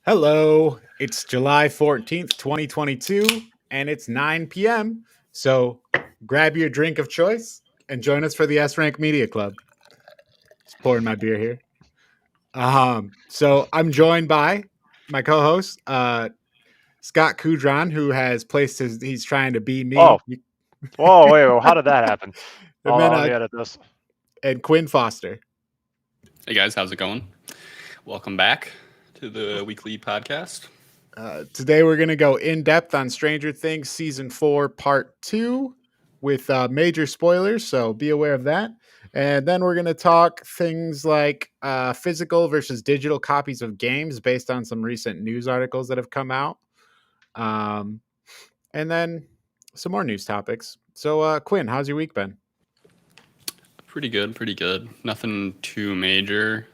Hello, it's July 14th, 2022, and it's 9 p.m. So grab your drink of choice and join us for the S Rank Media Club. Just pouring my beer here. So I'm joined by my co-host, Scott Kudron, who has placed he's trying to be Oh, me. whoa, wait, how did that happen? And then Let me edit this. and Quinn Foster. Hey guys, how's it going? Welcome back to the weekly podcast. Today we're going to go in depth on Stranger Things season 4, part 2, with major spoilers. So be aware of that. And then we're going to talk things like physical versus digital copies of games based on some recent news articles that have come out. And then some more news topics. So Quinn, how's your week been? Pretty good. Nothing too major.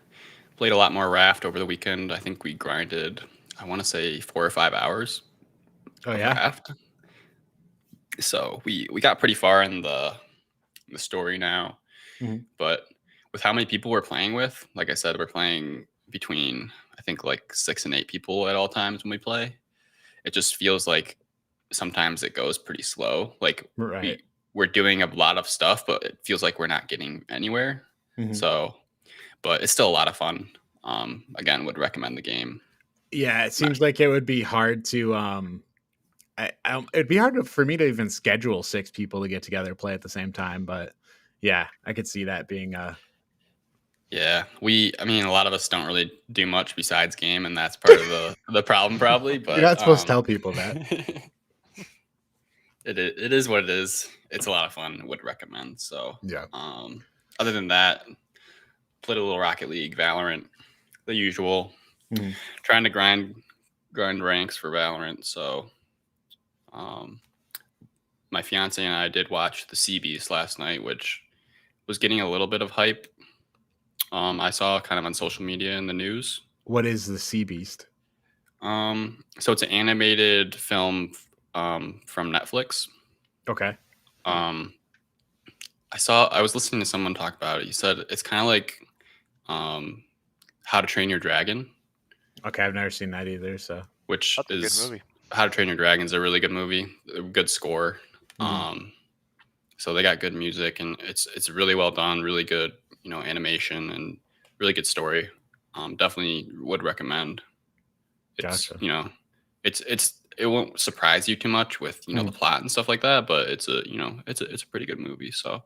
Played a lot more Raft over the weekend. I think we grinded, I want to say 4 or 5 hours of Raft. So we got pretty far in the story now. Mhm. But with how many people we're playing with, like I said, we're playing between, I think, like 6 and 8 people at all times when we play. It just feels like sometimes it goes pretty slow. Like Right. we're doing a lot of stuff, but it feels like we're not getting anywhere. Mhm. So, but it's still a lot of fun. Again, would recommend the game. Yeah, it seems like it would be hard to it'd be hard for me to even schedule 6 people to get together play at the same time, but yeah, I could see that being Yeah, I mean, a lot of us don't really do much besides game, and that's part of the problem probably. But you're not supposed to tell people that. it is what it is. It's a lot of fun. Would recommend. So Yeah. Other than that, played a little Rocket League, Valorant, the usual. Mhm. Trying to grind ranks for Valorant. So my fiance and I did watch the Sea Beast last night, which was getting a little bit of hype. I saw kind of on social media and the news. What is the Sea Beast? So it's an animated film from Netflix. Okay. I was listening to someone talk about it. He said it's kind of like How to Train Your Dragon. Okay, I've never seen that either. So which That's a is good movie. How to Train Your Dragon is a really good movie, a good score. Mhm. So they got good music and it's really well done, really good, animation and really good story. Definitely would recommend. It's Gotcha. it won't surprise you too much with the Mhm. plot and stuff like that, but it's a pretty good movie. So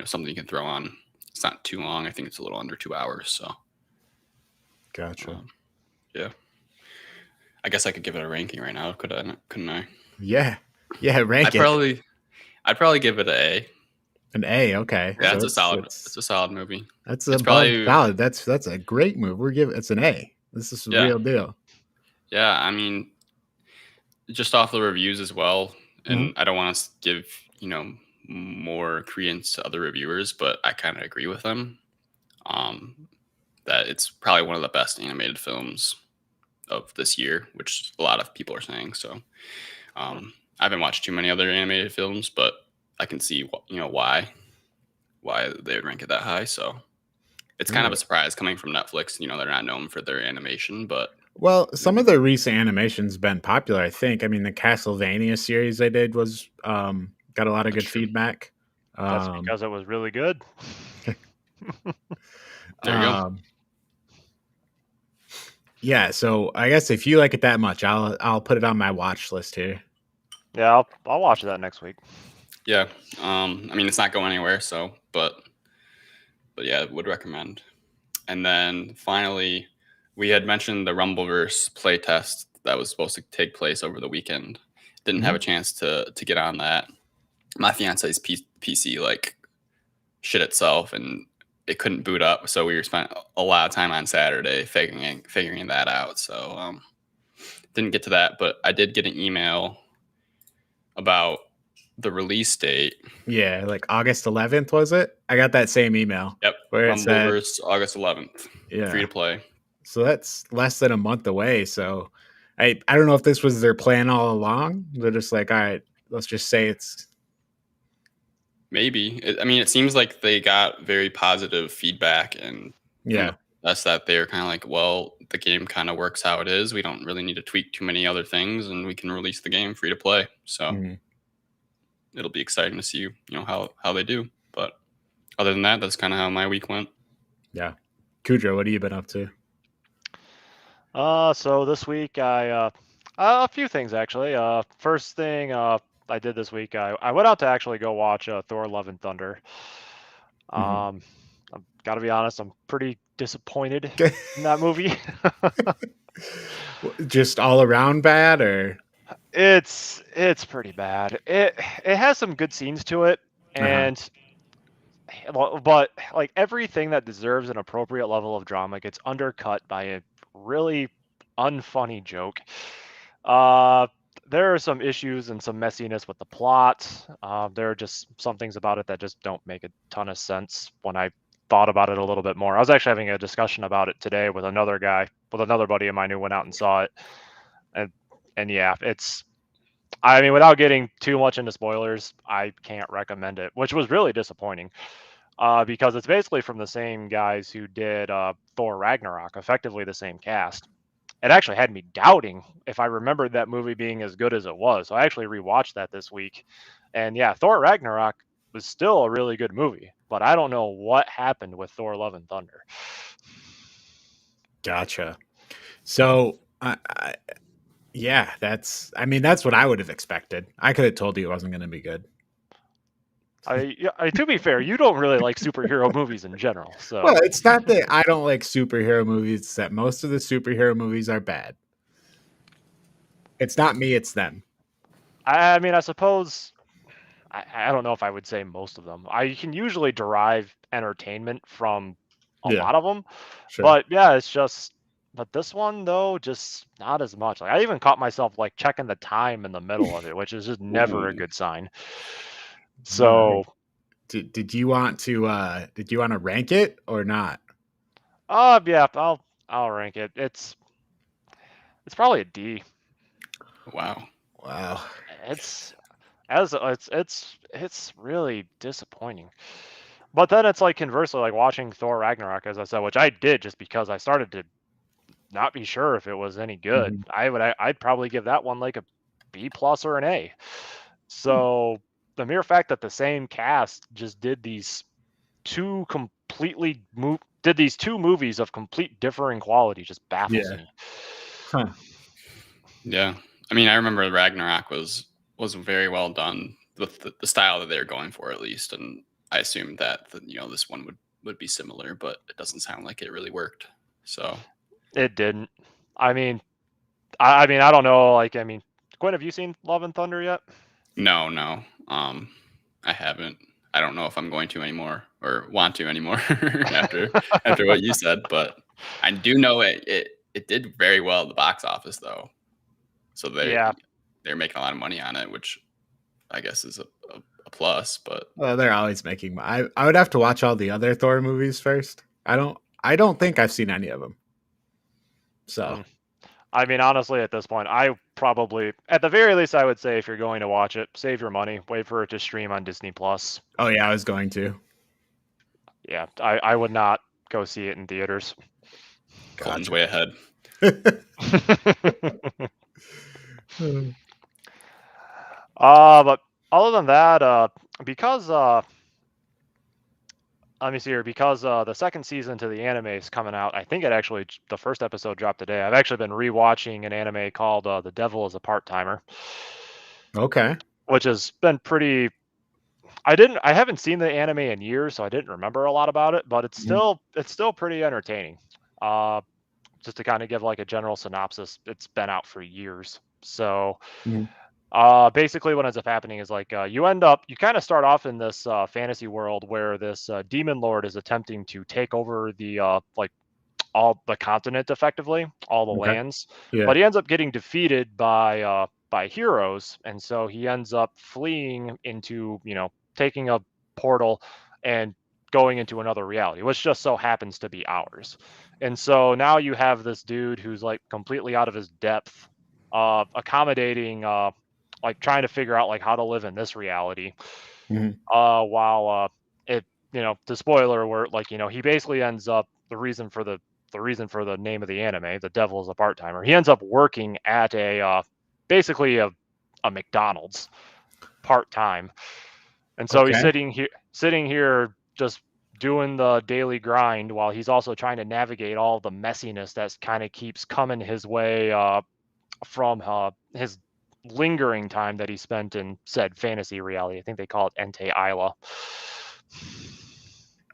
something you can throw on. It's not too long. I think it's a little under 2 hours. So Gotcha. yeah. I guess I could give it a ranking right now, couldn't I? Yeah. Rank it. I'd probably give it an A. An A. Okay. Yeah, So it's a solid movie. That's It's above probably solid. That's a great move. It's an A. This is the real deal. Yeah, I mean, just off the reviews as well, and I don't want to give more credence to other reviewers, but I kind of agree with them. That it's probably one of the best animated films of this year, which a lot of people are saying. So I haven't watched too many other animated films, but I can see why they would rank it that high. So it's kind of a surprise coming from Netflix. They're not known for their animation, but well, some of the recent animation's been popular. I think. I mean, the Castlevania series they did was got a lot of good feedback. That's because it was really good. There you go. Yeah, so I guess if you like it that much, I'll put it on my watch list here. Yeah, I'll watch that next week. Yeah, I mean it's not going anywhere, so but yeah, would recommend. And then finally, we had mentioned the Rumbleverse playtest that was supposed to take place over the weekend. Didn't have a chance to get on that. My fiance's PC like shit itself, and it couldn't boot up. So we spent a lot of time on Saturday figuring that out. So didn't get to that, but I did get an email about the release date. Yeah, like August 11th, was it? I got that same email. Yep. Where it said Rumbleverse August 11th. Yeah. Free to play. So that's less than a month away. So I don't know if this was their plan all along. They're just like, all right, let's just say it's maybe. I mean, it seems like they got very positive feedback and That's that they're kind of like, well, the game kind of works how it is. We don't really need to tweak too many other things, and we can release the game free to play. So Mhm. it'll be exciting to see, how they do. But other than that, that's kind of how my week went. Yeah. Kudra, what have you been up to? So this week a few things actually. First thing I did this week, I went out to actually go watch Thor: Love and Thunder. Mhm. I've got to be honest, I'm pretty disappointed in that movie. Just all around bad, or It's pretty bad. It has some good scenes to it, and but like everything that deserves an appropriate level of drama gets undercut by a really unfunny joke. Uh, there are some issues and some messiness with the plot. There are just some things about it that just don't make a ton of sense when I thought about it a little bit more. I was actually having a discussion about it today with another buddy of mine who went out and saw it, and yeah, I mean, without getting too much into spoilers, I can't recommend it, which was really disappointing. Because it's basically from the same guys who did Thor Ragnarok, effectively the same cast. It actually had me doubting if I remembered that movie being as good as it was. So I actually rewatched that this week. And yeah, Thor Ragnarok was still a really good movie, but I don't know what happened with Thor Love and Thunder. Gotcha. So, yeah, that's what I would have expected. I could have told you it wasn't going to be good. To be fair, you don't really like superhero movies in general. So Well, it's not that I don't like superhero movies, it's that most of the superhero movies are bad. It's not me, it's them. I mean, I suppose I don't know if I would say most of them. I can usually derive entertainment from a Yeah, lot of them, sure. but yeah, but this one though, just not as much. Like I even caught myself like checking the time in the middle of it, which is just never a Ooh. good sign. All So, right. Did you want to rank it or not? yeah, I'll rank it. It's probably a D. Wow. Wow. It's really disappointing. But then it's like conversely, like watching Thor Ragnarok, as I said, which I did just because I started to not be sure if it was any good. Mhm. I'd probably give that one like a B plus or an A. Hmm. So the mere fact that the same cast just did these two movies of complete differing quality just baffles Yeah. me. Huh. Yeah. I mean, I remember Ragnarok was very well done with the style that they were going for, at least, and I assumed that this one would be similar, but it doesn't sound like it really worked. So It didn't. I mean, I mean, I don't know. Like, I mean, Quinn, have you seen Love and Thunder yet? no, I haven't. I don't know if I'm going to anymore or want to anymore after what you said, but I do know it did very well at the box office though. So Yeah, they're making a lot of money on it, which I guess is a plus. But Well, they're always making. I would have to watch all the other Thor movies first. I don't think I've seen any of them. So, I mean, honestly, at this point, I probably, at the very least, I would say if you're going to watch it, save your money, wait for it to stream on Disney Plus. oh yeah, I was going to. Yeah, I would not go see it in theaters. Colton's way ahead. But other than that, because let me see here, because the second season to the anime is coming out. I think the first episode dropped today. I've actually been rewatching an anime called The Devil is a Part-Timer, Okay. which has been pretty. I haven't seen the anime in years, so I didn't remember a lot about it, but it's still pretty entertaining. Just to kind of give like a general synopsis, it's been out for years. So Mhm. basically what ends up happening is like you kind of start off in this fantasy world where this demon lord is attempting to take over the like all the continent, effectively all the Okay. lands, Yeah. but he ends up getting defeated by heroes, and so he ends up fleeing into, taking a portal and going into another reality, which just so happens to be ours. And so now you have this dude who's like completely out of his depth, accommodating, like trying to figure out like how to live in this reality. Mhm. While the spoiler alert, like, he basically ends up, the reason for the the reason for the name of the anime, The Devil is a Part-Timer. He ends up working at basically a McDonald's part-time. And so he's Okay. sitting here just doing the daily grind while he's also trying to navigate all the messiness that kind of keeps coming his way from his lingering time that he spent in said fantasy reality. I think they call it Entei Isla.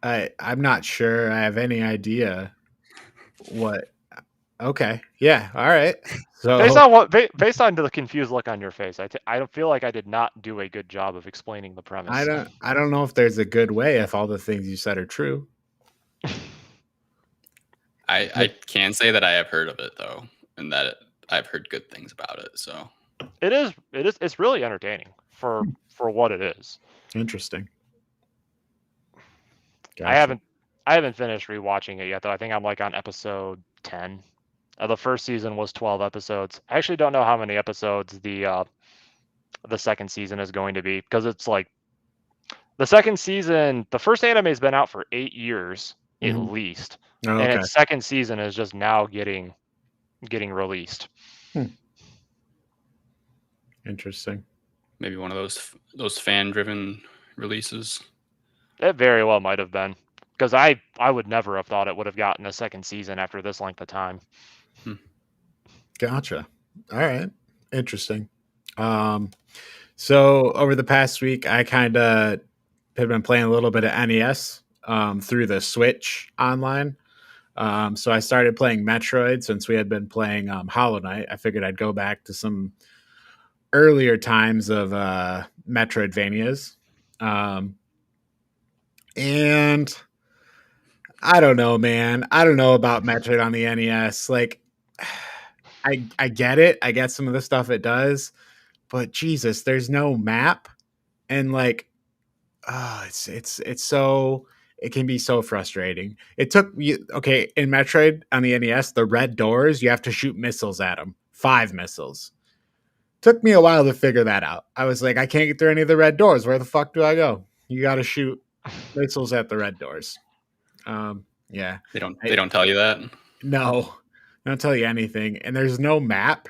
I'm not sure I have any idea what. Okay. Yeah. All right. Based So on based on the confused look on your face, I don't feel like I did not do a good job of explaining the premise. I don't know if there's a good way if all the things you said are true. I can say that I have heard of it though, and that I've heard good things about it. So it's really entertaining for what it is. Interesting. Gotcha. I haven't finished rewatching it yet though. I think I'm like on episode 10. The first season was 12 episodes. I actually don't know how many episodes the second season is going to be, because it's like the second season, the first anime has been out for 8 years at least. Oh, and okay. its second season is just now getting released. Interesting. maybe one of those fan-driven releases. It very well might have been, because I would never have thought it would have gotten a second season after this length of time. Gotcha. All right. Interesting. So over the past week, I kind of have been playing a little bit of NES through the Switch online. So I started playing Metroid since we had been playing Hollow Knight. I figured I'd go back to some earlier times of Metroidvanias. And I don't know, man. I don't know about Metroid on the NES. Like, I get it. I get some of the stuff it does, but Jesus, there's no map, and like, it's so, it can be so frustrating. It took me, okay, in Metroid on the NES, the red doors, you have to shoot missiles at them, 5 missiles. Took me a while to figure that out. I was like, I can't get through any of the red doors. Where the fuck do I go? You got to shoot missiles at the red doors. Yeah, They don't tell you that. no, they don't tell you anything, and there's no map.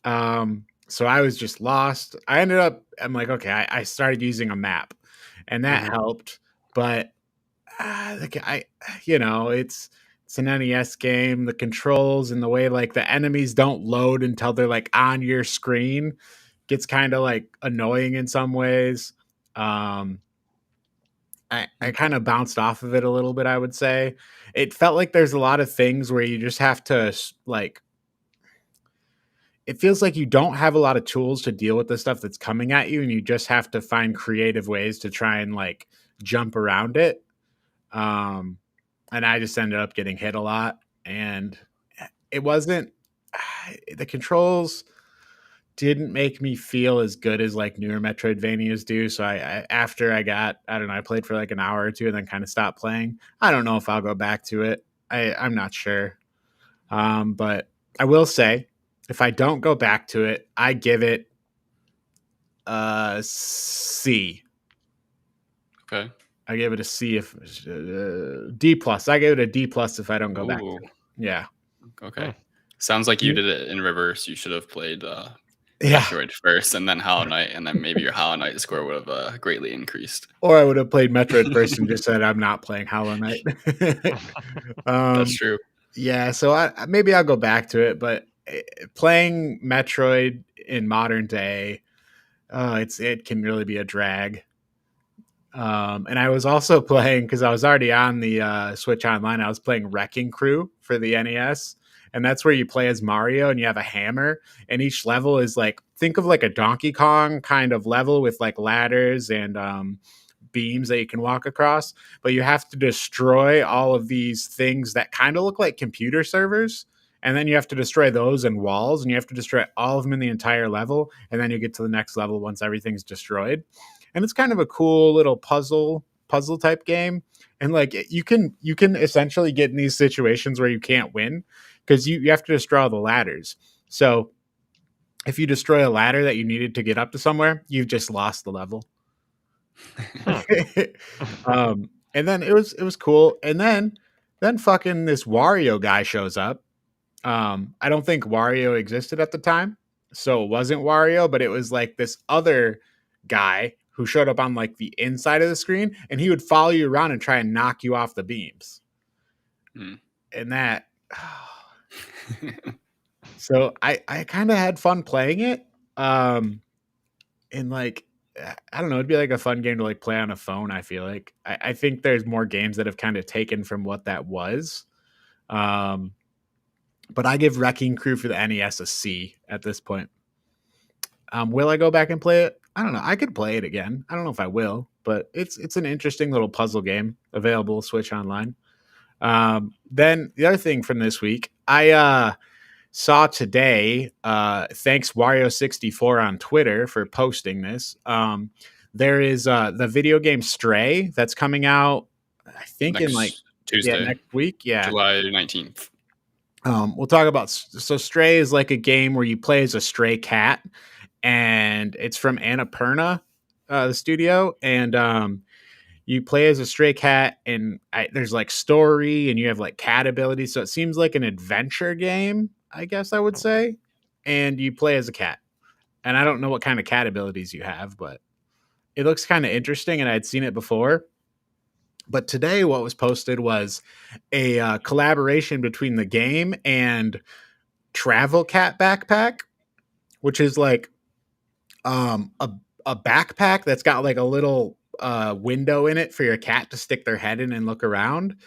So I was just lost. I'm like, okay, I started using a map, and that helped. But it's an NES game. The controls and the way like the enemies don't load until they're like on your screen gets kind of like annoying in some ways. I kind of bounced off of it a little bit, I would say. It felt like there's a lot of things where you just have to like, it feels like you don't have a lot of tools to deal with the stuff that's coming at you, and you just have to find creative ways to try and like jump around it. And I just ended up getting hit a lot, and it wasn't the controls didn't make me feel as good as like newer Metroidvanias do. So after I don't know, I played for like an hour or two and then kind of stopped playing. I don't know if I'll go back to it. I'm not sure. But I will say, if I don't go back to it, I give it a C. Okay. I give it a C if D plus. I give it a D plus if I don't go back to it. Yeah. Okay. Sounds like you did it in reverse. You should have played yeah. Metroid first and then Hollow Knight, and then maybe your Hollow Knight score would have greatly increased. Or I would have played Metroid first and just said I'm not playing Hollow Knight. That's true. Yeah, so maybe I'll go back to it, but playing Metroid in modern day, it can really be a drag. And I was also playing, because I was already on the Switch Online, I was playing Wrecking Crew for the NES. And that's where you play as Mario and you have a hammer, and each level is like, think of like a Donkey Kong kind of level with like ladders and beams that you can walk across, but you have to destroy all of these things that kind of look like computer servers. And then you have to destroy those and walls, and you have to destroy all of them in the entire level. And then you get to the next level once everything's destroyed. And it's kind of a cool little puzzle type game. And like you can essentially get in these situations where you can't win, because you have to destroy all the ladders. So if you destroy a ladder that you needed to get up to somewhere, you've just lost the level. And then it was cool. And then Then fucking this Wario guy shows up. I don't think Wario existed at the time, so it wasn't Wario, but it was like this other guy who showed up on like the inside of the screen, and he would follow you around and try and knock you off the beams. And that, so I kind of had fun playing it. And like, I don't know, it'd be like a fun game to like play on a phone. I feel like I think there's more games that have kind of taken from what that was. But I give Wrecking Crew for the NES a C at this point. Will I go back and play it? I don't know. I could play it again. I don't know if I will, but it's an interesting little puzzle game available Switch Online. Then the other thing from this week, I saw today, thanks Wario64 on Twitter for posting this. There is the video game Stray that's coming out, I think in like Tuesday, next week. Yeah, July 19th. We'll talk about, so Stray is like a game where you play as a stray cat, and it's from Annapurna, the studio, and you play as a stray cat, and there's like story, and you have like cat abilities, so it seems like an adventure game, I guess I would say, and you play as a cat, and I don't know what kind of cat abilities you have, but it looks kind of interesting, and I'd seen it before. But today, what was posted was a collaboration between the game and Travel Cat Backpack, which is like a backpack that's got like a little window in it for your cat to stick their head in and look around.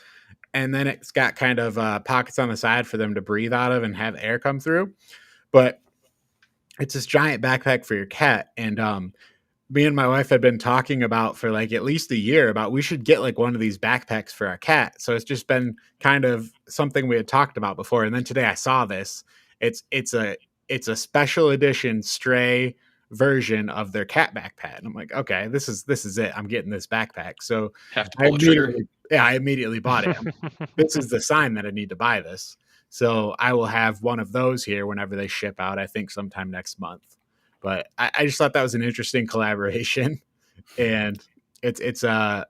And then it's got kind of pockets on the side for them to breathe out of and have air come through. But it's this giant backpack for your cat. And me and my wife had been talking about for like at least a year about we should get like one of these backpacks for our cat. So it's just been kind of something we had talked about before. And then today I saw this. It's a special edition Stray version of their cat backpack. And I'm like, okay, this is it. I'm getting this backpack. So Have to pull the trigger. I immediately bought it. This is the sign that I need to buy this. So I will have one of those here whenever they ship out, I think sometime next month. But I just thought that was an interesting collaboration, and it's got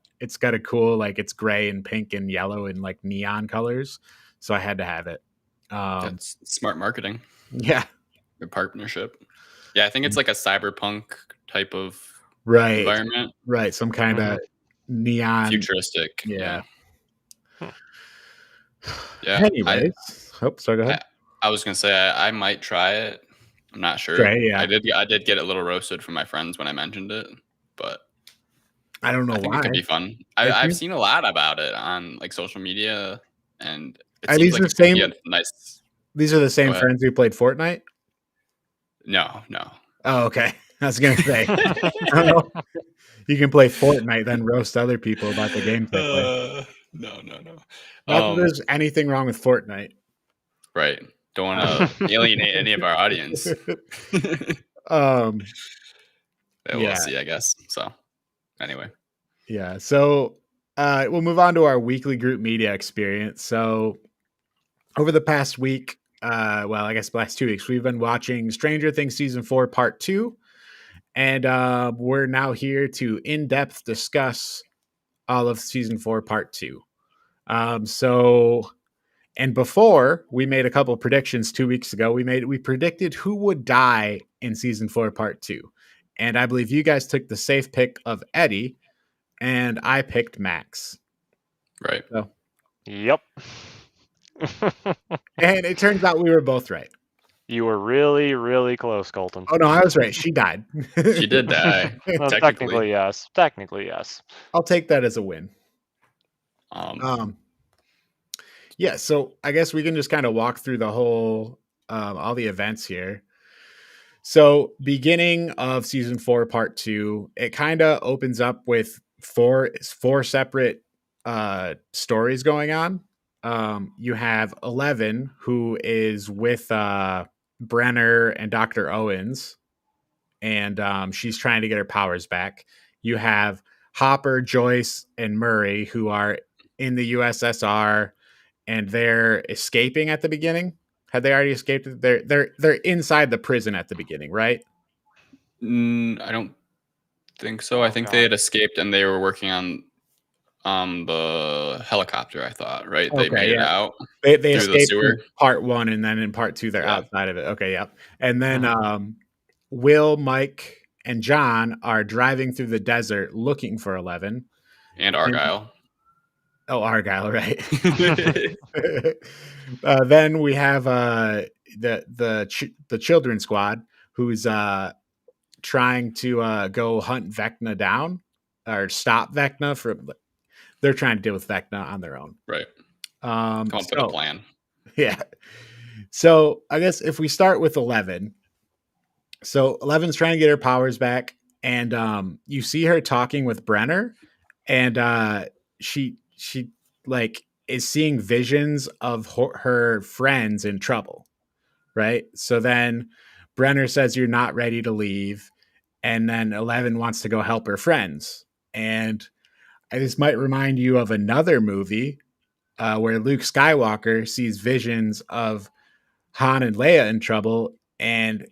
a cool, like, it's gray and pink and yellow and like neon colors, so I had to have it. That's smart marketing. Yeah, Your partnership. Yeah, I think it's like a cyberpunk type of right environment, right, some kind of neon futuristic. Yeah. Yeah. Anyways, sorry, go ahead. I was gonna say I might try it. I'm not sure. Stray, yeah. I did get a little roasted from my friends when I mentioned it, but I don't know I think why. it could be fun. I've seen a lot about it on like social media, and it Are seems these like the it could be same- a nice. These are the same Go ahead. friends who played Fortnite? No. Oh, okay. I was gonna say, I don't know. You can play Fortnite, then roast other people about the games they play. No. Not that there's anything wrong with Fortnite. Right. Don't want to alienate any of our audience. Um, We'll Yeah. see, I guess. So, anyway. yeah. So we'll move on to our weekly group media experience. So over the past week, well, I guess the last 2 weeks, we've been watching Stranger Things season 4, part 2. And we're now here to in-depth discuss all of season 4, part 2. And before we made a couple of predictions 2 weeks ago, we predicted who would die in season 4, part 2. And I believe you guys took the safe pick of Eddie, and I picked Max. Right. Yep. And it turns out we were both right. You were really, really close, Colton. Oh no, I was right. She died. She did die. Well, technically. technically, yes. Technically, yes. I'll take that as a win. Yeah, so I guess we can just kind of walk through the whole all the events here. So beginning of season 4, part 2, it kind of opens up with four separate stories going on. You have 11, who is with Brenner and Dr. Owens, and she's trying to get her powers back. You have Hopper, Joyce, and Murray, who are in the USSR, and they're escaping at the beginning. Had they already escaped? They're inside the prison at the beginning, right? I don't think so. I think they had escaped and they were working on The helicopter, I thought, right? They Okay, made it yeah. out They through the escaped sewer. in part 1, and then in part 2, they're Yeah. outside of it. Okay, yep. And then, Mhm. Will, Mike, and John are driving through the desert looking for 11. And And Argyle. oh, Argyle, right. Then we have, the children squad who's, trying to, go hunt Vecna down or stop Vecna from they're trying to deal with Vecna on their own. Right. Come up with a So plan. yeah. So I guess if we start with 11, so 11's trying to get her powers back, and you see her talking with Brenner, and she like is seeing visions of her friends in trouble, right? So then Brenner says you're not ready to leave, and then 11 wants to go help her friends. And this might remind you of another movie where Luke Skywalker sees visions of Han and Leia in trouble, and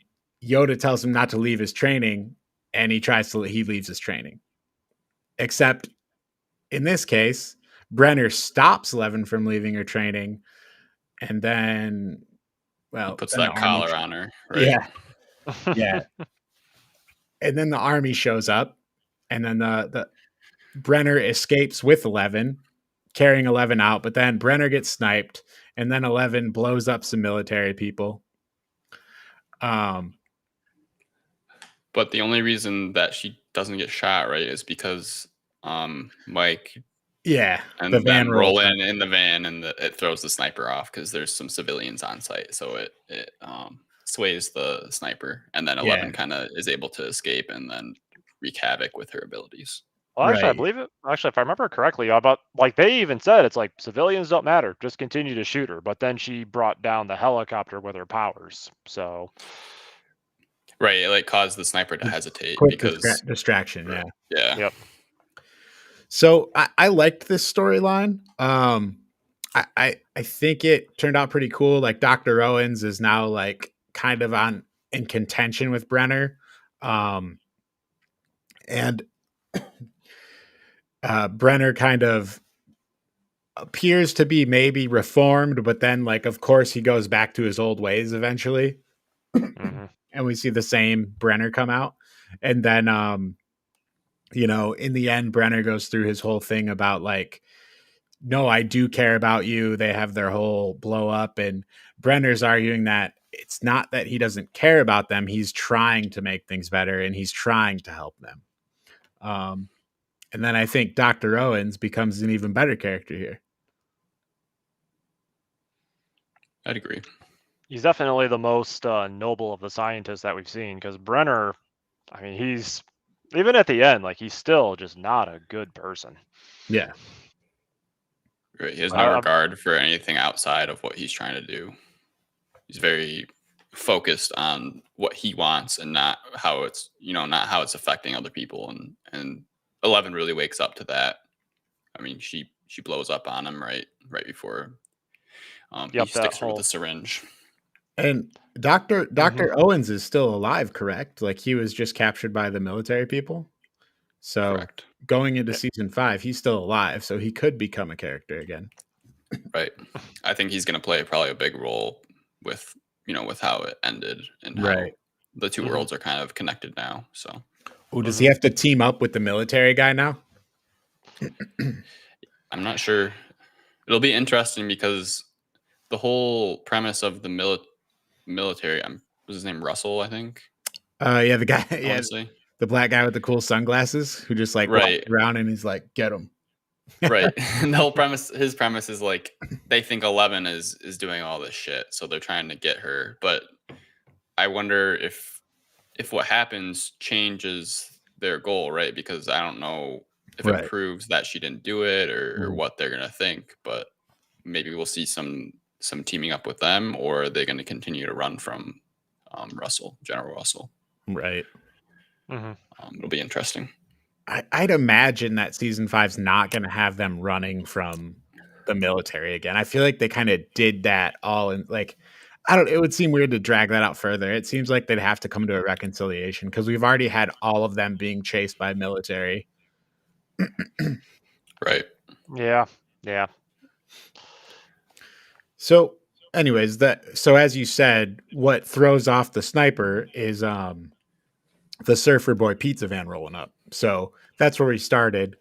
Yoda tells him not to leave his training, and he leaves his training. Except in this case, Brenner stops 11 from leaving her training, and then, well, Puts then the that army. collar on her, right? Yeah, yeah. And then the army shows up, and then the Brenner escapes with 11, carrying 11 out, but then Brenner gets sniped, and then 11 blows up some military people. But the only reason that she doesn't get shot, right, is because Mike Yeah, and the van them roll rolls up. in the van, and it throws the sniper off because there's some civilians on site, so it sways the sniper, and then 11 Yeah. kind of is able to escape and then wreak havoc with her abilities. Well, actually, I Right. believe it. Actually, if I remember correctly, about like they even said it's like civilians don't matter, just continue to shoot her. But then she brought down the helicopter with her powers. So Right, it like caused the sniper to hesitate Quick because distraction, yeah. yeah, Yep. So I liked this storyline. I think it turned out pretty cool. Like Dr. Owens is now like kind of in contention with Brenner. And Brenner kind of appears to be maybe reformed, but then like of course he goes back to his old ways eventually. hmm And we see the same Brenner come out. And then in the end, Brenner goes through his whole thing about like, no, I do care about you. They have their whole blow up, and Brenner's arguing that it's not that he doesn't care about them. He's trying to make things better, and he's trying to help them. And then I think Dr. Owens becomes an even better character here. I'd agree. He's definitely the most noble of the scientists that we've seen. Because Brenner, I mean, he's even at the end, like he's still just not a good person. Yeah. Right, he has no regard for anything outside of what he's trying to do. He's very focused on what he wants and not how it's affecting other people, and 11 really wakes up to that. I mean, she blows up on him right before he sticks her with a syringe. And Dr. Owens is still alive, correct? Like he was just captured by the military people. So Correct. Going into season 5, he's still alive, so he could become a character again. Right. I think he's going to play probably a big role with how it ended and how the two worlds are kind of connected now. So, does he have to team up with the military guy now? I'm not sure. It'll be interesting because the whole premise of the military, was his name Russell, I think? Yeah, the guy, Honestly. the black guy with the cool sunglasses who just like walks around and he's like, get him. Right. And the whole his premise is like they think 11 is doing all this shit, so they're trying to get her. But I wonder if what happens changes their goal, right? Because I don't know if it proves that she didn't do it or what they're gonna think. But maybe we'll see some teaming up with them, or are they going to continue to run from General Russell? Right. It'll be interesting. I'd imagine that season 5's not going to have them running from the military again. I feel like they kind of did that all in like, it would seem weird to drag that out further. It seems like they'd have to come to a reconciliation because we've already had all of them being chased by military. Right. Yeah. Yeah. So, anyways, so as you said, what throws off the sniper is the Surfer Boy pizza van rolling up. So that's where we started.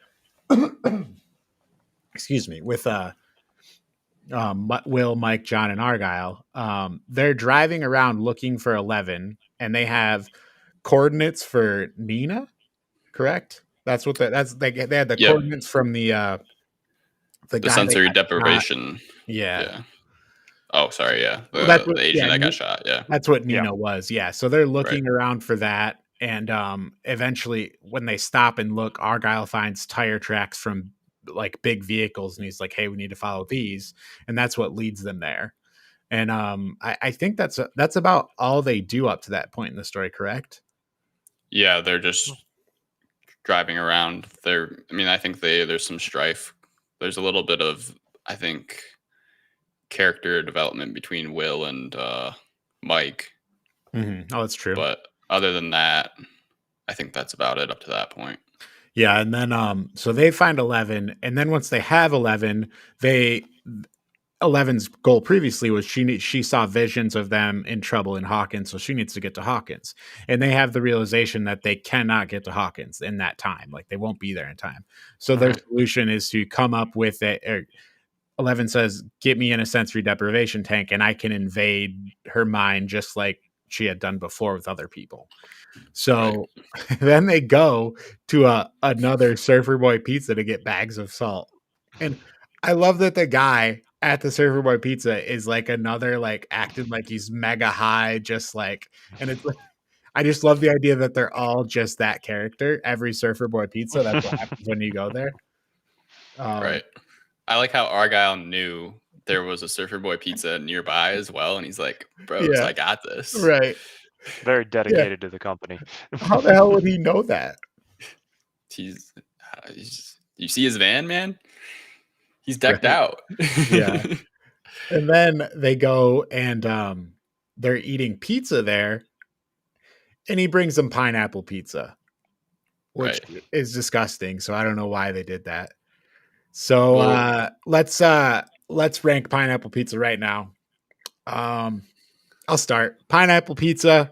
Excuse me, with Will, Mike, John, and Argyle. They're driving around looking for 11, and they have coordinates for Nina. Correct? That's what they had the Yep. coordinates from the The guy that sensory got shot. deprivation. Yeah. Yeah. Oh, sorry. Yeah. Well, that's The what, Asian yeah, that got shot. Yeah. that's what Yeah. Nina was. Yeah. So they're Right. looking around for that. And eventually, when they stop and look, Argyle finds tire tracks from like big vehicles. And he's like, hey, we need to follow these. And that's what leads them there. And I think that's about all they do up to that point in the story, correct? Yeah. They're just driving around. I think there's some strife. There's a little bit of, I think, character development between Will and Mike. Mm-hmm. Oh, that's true. But other than that, I think that's about it up to that point. Yeah, and then so they find 11, and then once they have 11, 11's goal previously was she saw visions of them in trouble in Hawkins, so she needs to get to Hawkins. And they have the realization that they cannot get to Hawkins in that time. Like they won't be there in time. So their Right. solution is to come up with it. 11 says, get me in a sensory deprivation tank and I can invade her mind just like she had done before with other people. So then they go to another Surfer Boy Pizza to get bags of salt. And I love that the guy at the Surfer Boy Pizza is like another, like acting like he's mega high, just like, and it's like, I just love the idea that they're all just that character. Every Surfer Boy Pizza, that's what happens when you go there. Right. I like how Argyle knew there was a Surfer Boy Pizza nearby as well, and he's like, "Bros, Yeah. I got this." Right. Very dedicated to the company. How the hell would he know that? He's you see his van, man? He's decked Right. out. Yeah. And then they go and they're eating pizza there, and he brings them pineapple pizza, which is disgusting. So I don't know why they did that. So Well- let's rank pineapple pizza right now. I'll start. Pineapple pizza,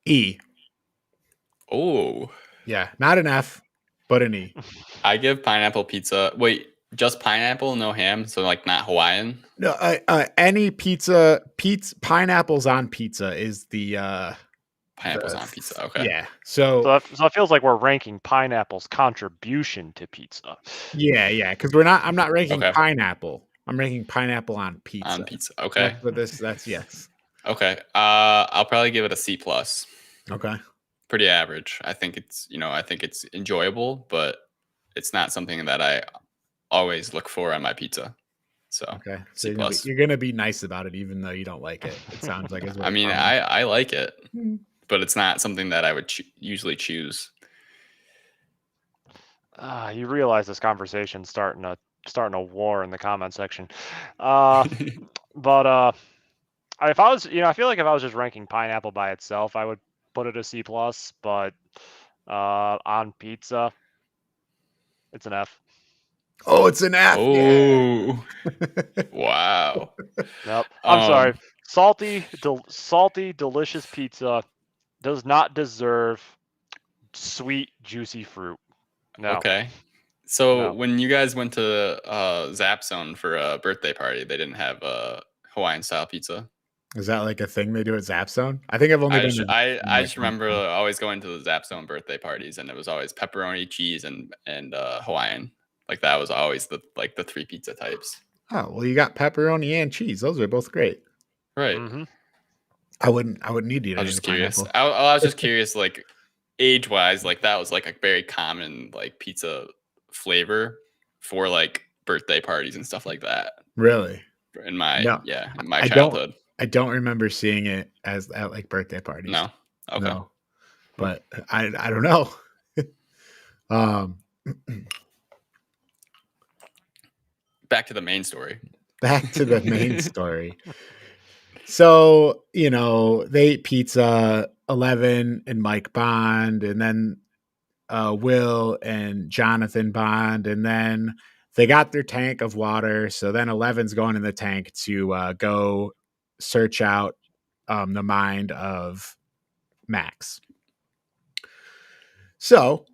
E. Oh, Yeah, not an F, but an E. I give pineapple pizza. Wait, just pineapple, no ham, so like not Hawaiian. No, any pizza, pineapples on pizza is the Pineapples on pizza. Okay. yeah. So it feels like we're ranking pineapple's contribution to pizza. yeah, because I'm not ranking Okay. pineapple. I'm ranking pineapple on pizza. On pizza. Okay. But that's yes. Okay. I'll probably give it a C+. Okay. Pretty average. I think it's enjoyable, but it's not something that I always look for on my pizza. So Okay. C+. So you're gonna be nice about it, even though you don't like it. It sounds like it's I mean, I like it, Hmm. but it's not something that I would usually choose. You realize this conversation's starting a war in the comment section. But if I was, I feel like if I was just ranking pineapple by itself, I would put it a C+. But on pizza, it's an F. Oh, it's an F. Oh, wow. Nope. I'm sorry. Salty, delicious pizza does not deserve sweet, juicy fruit. No. Okay. So No. when you guys went to Zap Zone for a birthday party, they didn't have a Hawaiian style pizza. Is that like a thing they do at Zap Zone? I think I've only been. I just remember always going to the Zap Zone birthday parties, and it was always pepperoni, cheese, and Hawaiian. Like that was always the three pizza types. Oh well, you got pepperoni and cheese. Those are both great. Right. Mm-hmm. I wouldn't need to eat. I was just curious. I was just curious, like age wise, like that was like a very common like pizza flavor for like birthday parties and stuff like that. Really? In my in my I childhood. I don't remember seeing it at like birthday parties. No. Okay. No. But I don't know. Back to the main story. Back to the main story. So, they ate pizza, 11 and Mike Bond, and then Will and Jonathan bond, and then they got their tank of water. So then Eleven's going in the tank to go search out the mind of Max. So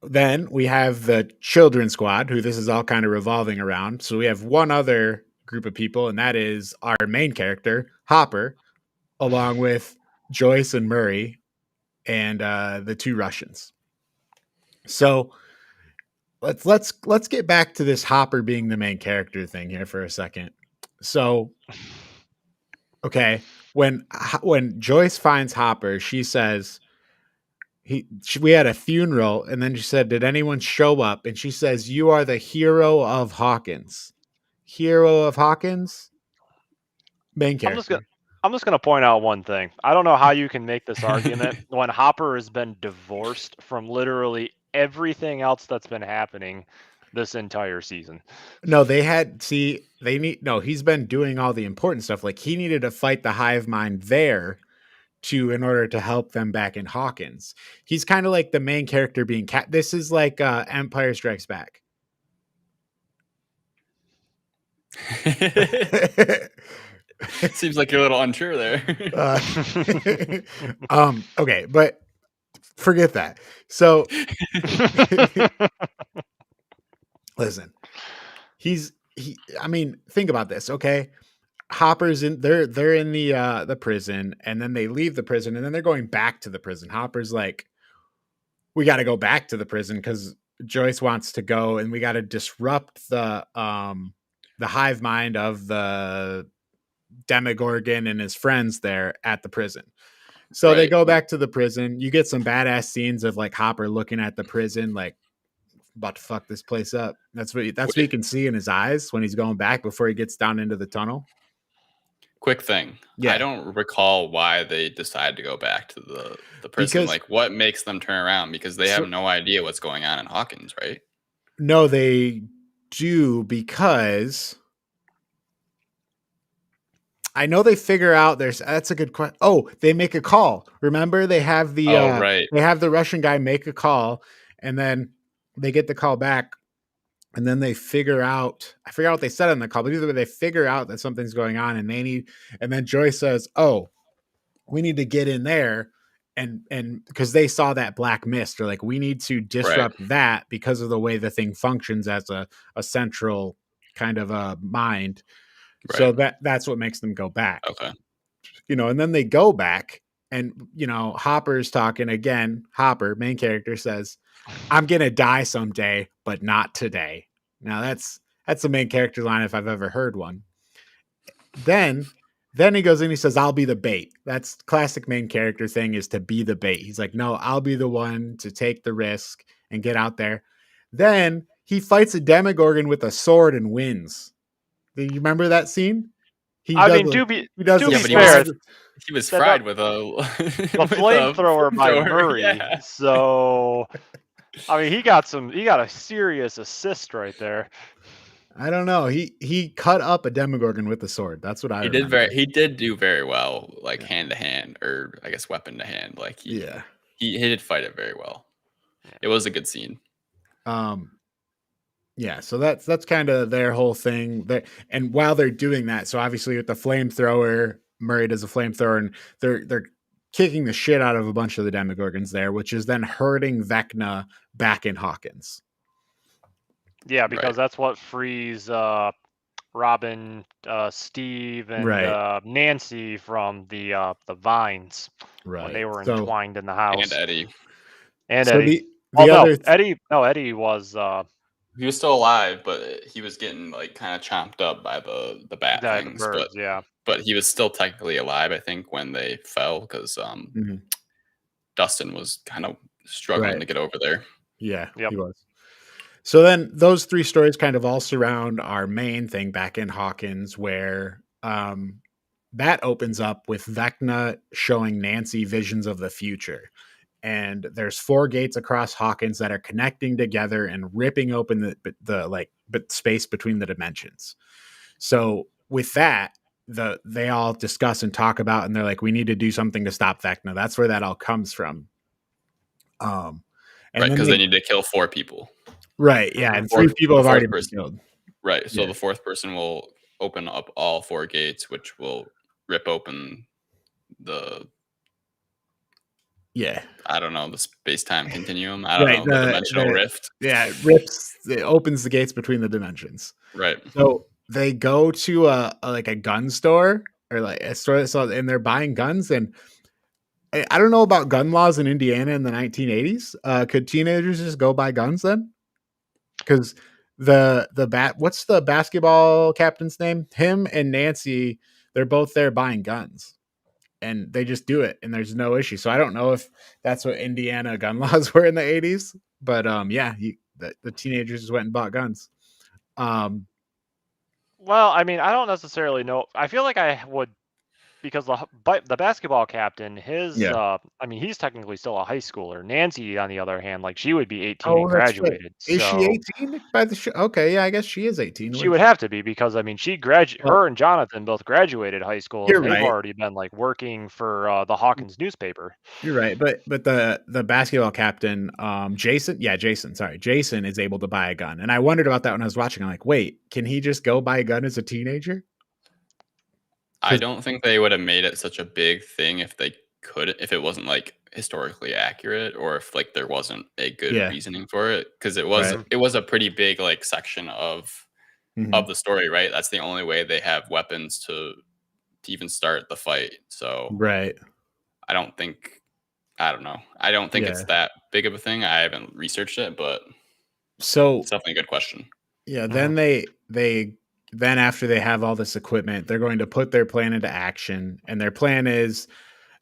then we have the children squad, who this is all kind of revolving around. So we have one other group of people, and that is our main character, Hopper, along with Joyce and Murray and the two Russians. So let's get back to this Hopper being the main character thing here for a second. So, okay, when Joyce finds Hopper, she says we had a funeral, and then she said, "Did anyone show up?" And she says, "You are the hero of Hawkins." Hero of Hawkins, main character. I'm just gonna point out one thing. I don't know how you can make this argument when Hopper has been divorced from literally everything else that's been happening this entire season. No, he's been doing all the important stuff. Like, he needed to fight the hive mind there in order to help them back in Hawkins. He's kind of like the main character being this is like Empire Strikes Back. Seems like you're a little unsure there. Okay, but forget that. So listen, I mean, think about this, okay? Hopper's they're in the prison, and then they leave the prison, and then they're going back to the prison. Hopper's like, we got to go back to the prison because Joyce wants to go, and we got to disrupt the hive mind of the Demogorgon and his friends there at the prison. So they go back to the prison. You get some badass scenes of like Hopper looking at the prison, like, about to fuck this place up. That's what you can see in his eyes when he's going back before he gets down into the tunnel. Quick thing. Yeah. I don't recall why they decided to go back to the prison. Because, like, what makes them turn around? Because they have no idea what's going on in Hawkins, right? No, they do, because I know they figure out that's a good question. Oh, they make a call. Remember, they have the they have the Russian guy make a call, and then they get the call back, and then they figure out, I forgot what they said on the call, but either way they figure out that something's going on, and then Joyce says, "Oh, we need to get in there." And because they saw that black mist, they're like, we need to disrupt that because of the way the thing functions as a central kind of a mind. Right. So that's what makes them go back. Okay. And then they go back, and Hopper's talking again. Hopper, main character, says, "I'm gonna die someday, but not today." Now that's the main character line if I've ever heard one. Then he goes in, he says, "I'll be the bait." That's classic main character thing, is to be the bait. He's like, "No, I'll be the one to take the risk and get out there." Then he fights a Demogorgon with a sword and wins. Do you remember that scene? He was fried with a flamethrower by Murray. Yeah. So, I mean, he got a serious assist right there. I don't know. He cut up a Demogorgon with the sword. That's what I remember. He did do very well, like hand to hand, or I guess weapon to hand. Like he did fight it very well. It was a good scene. Yeah, so that's kind of their whole thing. And while they're doing that, so obviously with the flamethrower, Murray does a flamethrower, and they're kicking the shit out of a bunch of the Demogorgons there, which is then hurting Vecna back in Hawkins. Yeah, because that's what frees Robin, Steve, and Nancy from the vines when they were entwined in the house. And Eddie. Eddie was. He was still alive, but he was getting like kind of chomped up by the bat things. Birds, but he was still technically alive, I think, when they fell, because Dustin was kind of struggling to get over there. Yeah, he was. So then those three stories kind of all surround our main thing back in Hawkins, where that opens up with Vecna showing Nancy visions of the future. And there's 4 gates across Hawkins that are connecting together and ripping open the space between the dimensions. So with that, they all discuss and talk about, and they're like, we need to do something to stop Vecna. That's where that all comes from. And Right, then because they need to kill 4 people. right, yeah, Mhm. and 3 Fourth- people the have already fourth been person. killed. Right, so Yeah. the 4th person will open up all 4 gates, which will rip open the Yeah. I don't know, the space-time continuum. I don't Right, know, the dimensional rift. it opens the gates between the dimensions. Right. So, they go to like, a gun store or, like, a store that sells and they're buying guns, and I don't know about gun laws in Indiana in the 1980s. Could teenagers just go buy guns then? Because what's the basketball captain's name? Him and Nancy, they're both there buying guns, and they just do it, and there's no issue. So I don't know if that's what Indiana gun laws were in the 80s, but yeah, the teenagers just went and bought guns. Um, Well, I mean, I don't necessarily know. I feel like I would because the basketball captain, Yeah. I mean, he's technically still a high schooler. Nancy, on the other hand, like she would be 18 Oh, and that's right. graduated, Is she so 18 by the show? Okay, yeah, I guess she is 18. she would have to be because I mean, Well, her and Jonathan both graduated high school you're and they've right. already been like working for the Hawkins newspaper. You're right, but the basketball captain, Jason, sorry, Jason is able to buy a gun, and I wondered about that when I was watching. I'm like, wait, can he just go buy a gun as a teenager? I 'Cause don't think they would have made it such a big thing if it wasn't, like, historically accurate or if, like, there wasn't a good yeah, reasoning for it, because right, it was a pretty big, like, section mhm, of the story, right? That's the only way they have weapons to even start the fight, so right, I don't think I don't know. I don't think it's yeah. that big of a thing. I haven't researched it, but So it's definitely a good question. yeah, Mhm. then then after they have all this equipment, they're going to put their plan into action, and their plan is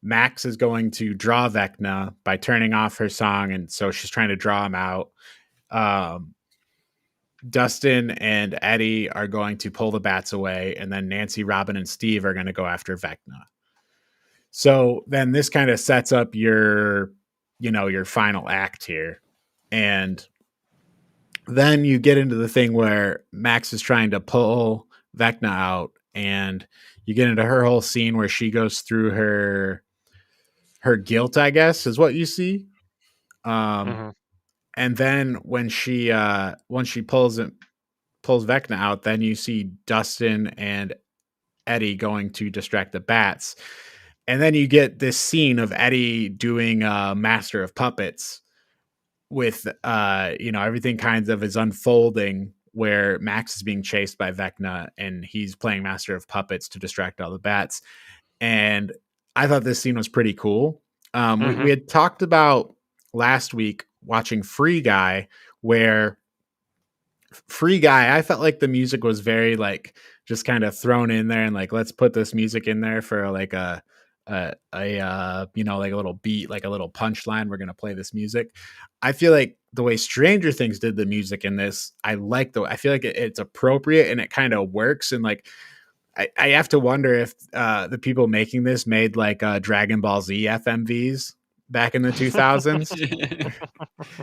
Max is going to draw Vecna by turning off her song, and so she's trying to draw him out. Um, Dustin and Eddie are going to pull the bats away, and then Nancy, Robin, and Steve are going to go after Vecna. So then this kind of sets up your final act here. And then you get into the thing where Max is trying to pull Vecna out, and you get into her whole scene where she goes through her guilt, I guess, is what you see. Um, Mhm. and then when she once she pulls Vecna out, then you see Dustin and Eddie going to distract the bats. And then you get this scene of Eddie doing Master of Puppets with everything kind of is unfolding where Max is being chased by Vecna and he's playing Master of Puppets to distract all the bats. And I thought this scene was pretty cool. We Mhm. had talked about last week watching Free Guy, where Free Guy, I felt like the music was very like just kind of thrown in there and like let's put this music in there for like like a little beat, like a little punchline. We're gonna play this music. I feel like the way Stranger Things did the music in this, I feel like it's appropriate and it kind of works. And like I have to wonder if the people making this made like Dragon Ball Z FMVs back in the 2000s,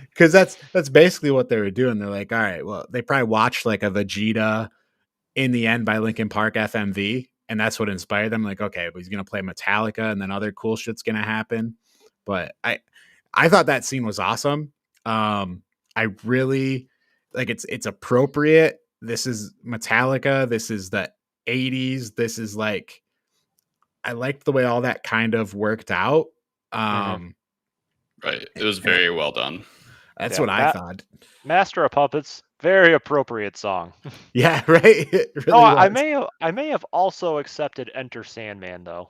because that's basically what they were doing. They're like, all right, well, they probably watched like a Vegeta in the End by Linkin Park FMV, and that's what inspired them. Like, okay, but he's gonna play Metallica, and then other cool shit's gonna happen. But I thought that scene was awesome. I really like it's appropriate. This is Metallica. This is the 80s. This is like I liked the way all that kind of worked out. Mhm. Um, Right. It was and very well done. that's Yeah, what I thought. Master of Puppets, very appropriate song. Yeah, right. It Oh, really was. I may have also accepted Enter Sandman though.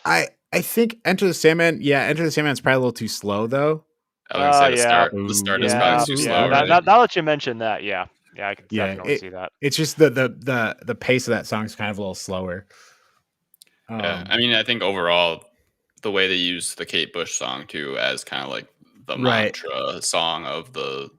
I think Enter the Sandman. Yeah, Enter the Sandman's probably a little too slow though. I was gonna say Yeah, the start is probably yeah, too yeah. slow, Now, right? now that you mention that, yeah, yeah, I can Yeah, definitely see that. it's just the pace of that song is kind of a little slower. Yeah. Um, I mean, I think overall the way they use the Kate Bush song too as kind of like the right. mantra song of the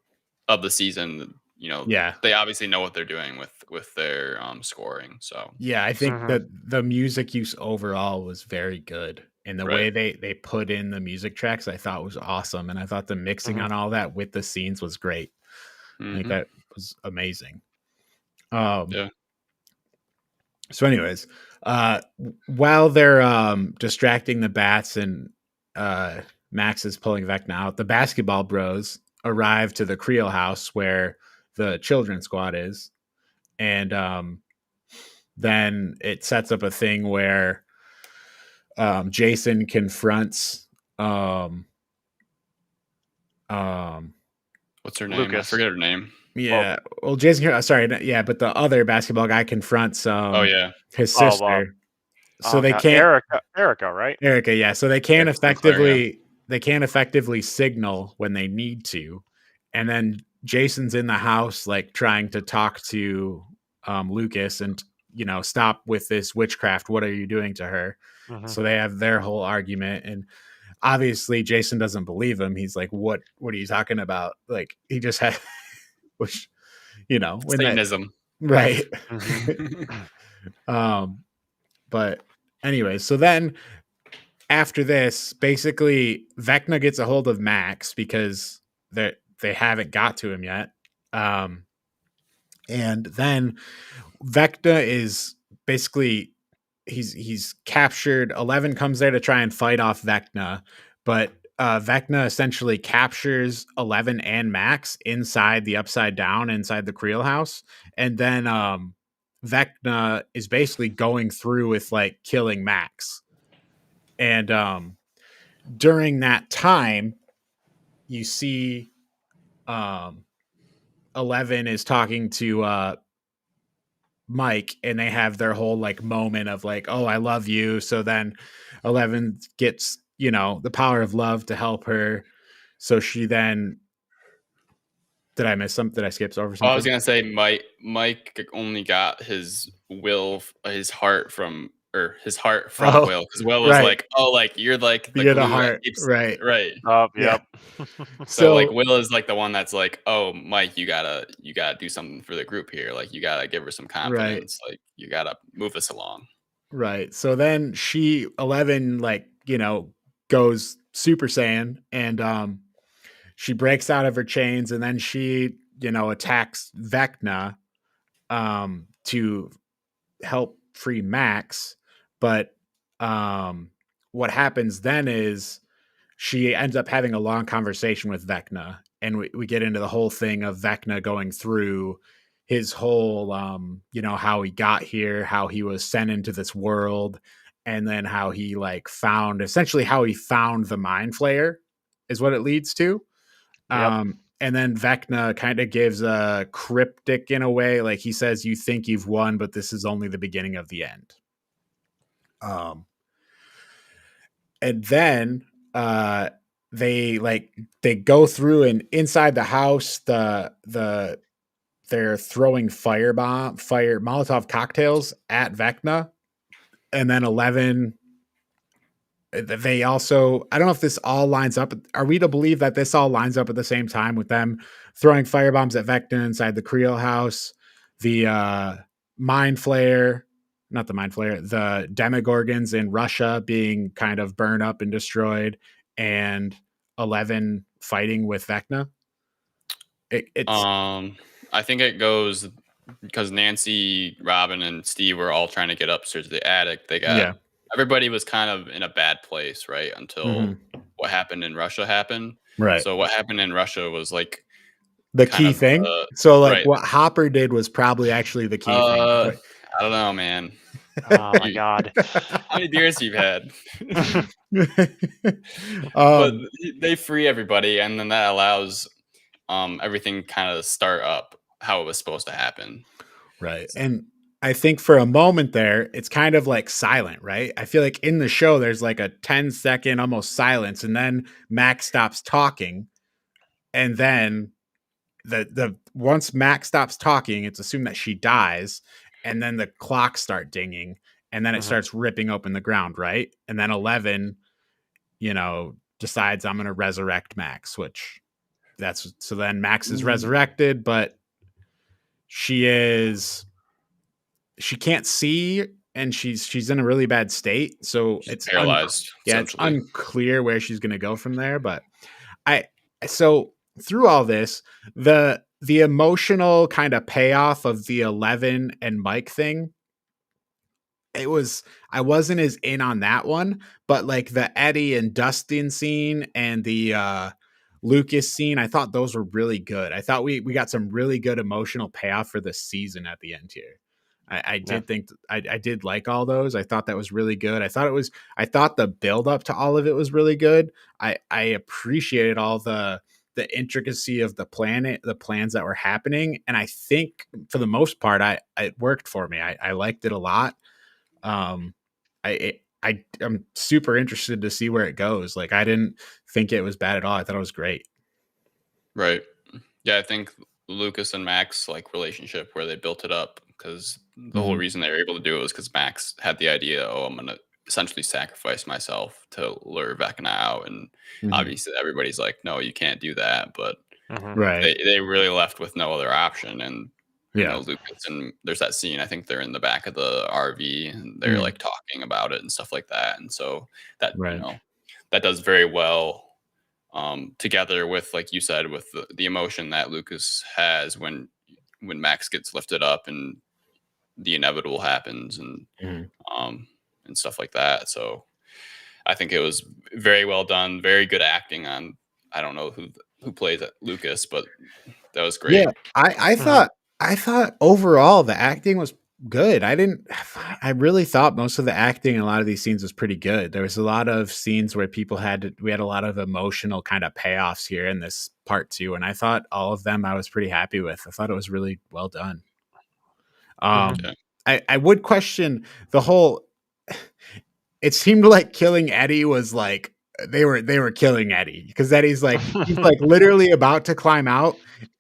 season, Yeah. they obviously know what they're doing with their scoring. So, Yeah, I think Mhm. that the music use overall was very good. And the right. way they put in the music tracks I thought was awesome. And I thought the mixing Mhm. on all that with the scenes was great. I think Hmm. that was amazing. Um Yeah. so anyways, while they're distracting the bats and Max is pulling Vecna out. The basketball bros arrive to the Creel house where the children's squad is. And then it sets up a thing where Jason confronts what's her name? I Lucas. forget her name. yeah. Well, Jason, sorry, yeah, but the other basketball guy confronts Oh yeah. his Oh, sister. So Oh, they God. can't Erica, right? Erica, yeah. So they can't Yeah, Sinclair, effectively signal when they need to. And then Jason's in the house, like trying to talk to Lucas and stop with this witchcraft. What are you doing to her? Mhm. So they have their whole argument, and obviously Jason doesn't believe him. He's like, "What are you talking about?" Like he just had, which when that, Satanism. right? Mhm. But anyway, so then after this, basically Vecna gets a hold of Max because they haven't got to him yet. And then Vecna is basically he's captured. 11 comes there to try and fight off Vecna, but Vecna essentially captures 11 and Max inside the Upside Down, inside the Creel house, and then Vecna is basically going through with like killing Max. And during that time, you see 11 is talking to Mike, and they have their whole like moment of like, "Oh, I love you." So then 11 gets the power of love to help her. So she then did I miss something? Did I skip over something? I was gonna say Mike only got his heart from Will, because Will was right. like, "Oh, like you're like the You're the glue that heart, keeps-" right? right." Oh, Yeah. yep. So like Will is like the one that's like, "Oh, Mike, you gotta do something for the group here. Like you gotta give her some confidence. Like you gotta move us along." Right. So then 11 like goes Super Saiyan, and she breaks out of her chains, and then she attacks Vecna to help free Max. But what happens then is she ends up having a long conversation with Vecna, and we get into the whole thing of Vecna going through his whole how he got here, how he was sent into this world, and then how he essentially how he found the Mind Flayer is what it leads to. Yep. And then Vecna kind of gives a cryptic in a way, like he says, "You think you've won, but this is only the beginning of the end." And then they go through, and inside the house, they're throwing fire Molotov cocktails at Vecna, and then 11. They also, I don't know if this all lines up. Are we to believe that this all lines up at the same time with them throwing firebombs at Vecna inside the Creel house, the Mind Flayer, not the Mind Flayer, the Demogorgons in Russia being kind of burned up and destroyed, and 11 fighting with Vecna? I think it goes because Nancy, Robin, and Steve were all trying to get upstairs to the attic. They got everybody was kind of in a bad place, right? Until what happened in Russia happened. Right. So what happened in Russia was like the key thing. So like right. what Hopper did was probably actually the key thing. I don't know, man. Oh my God. How many beers you've had? But But they free everybody, and then that allows everything kind of start up how it was supposed to happen. Right. And I think for a moment there, it's kind of like silent, right? I feel like in the show, there's like a 10-second almost silence, and then Max stops talking. And then the once Max stops talking, it's assumed that she dies, and then the clocks start dinging, and then it starts ripping open the ground, right? And then 11, decides I'm going to resurrect Max, so then Max is resurrected, but she can't see, and she's in a really bad state, so it's paralyzed. It's unclear where she's going to go from there. But so through all this, the emotional kind of payoff of the 11 and Mike thing, I wasn't as in on that one, but like the Eddie and Dustin scene and the Lucas scene, I thought those were really good. I thought we got some really good emotional payoff for the season at the end here. I did think I did like all those. I thought that was really good. I thought the build up to all of it was really good. I appreciated all the intricacy of the plans that were happening, and I think for the most part, it worked for me. I liked it a lot. I'm super interested to see where it goes. Like, I didn't think it was bad at all. I thought it was great. Right. Yeah, I think Lucas and Max like relationship where they built it up because the whole reason they were able to do it was because Max had the idea, oh, I'm gonna essentially sacrifice myself to lure Vecna out, and obviously everybody's like, no, you can't do that, but Right. they really left with no other option, and you Yeah. know, Lucas and there's that scene. I think they're in the back of the RV and they're like talking about it and stuff like that, and so that you Right. know that does very well together with, like you said, with the emotion that Lucas has when Max gets lifted up and the inevitable happens and stuff like that. So I think it was very well done, very good acting on. I don't know who plays Lucas, but that was great. Yeah, I thought overall the acting was good. I really thought most of the acting in a lot of these scenes was pretty good. There was a lot of scenes where we had a lot of emotional kind of payoffs here in this part 2, and I thought all of them I was pretty happy with. I thought it was really well done. Yeah. I would question the whole. It seemed like killing Eddie was like they were killing Eddie because Eddie's like he's like literally about to climb out,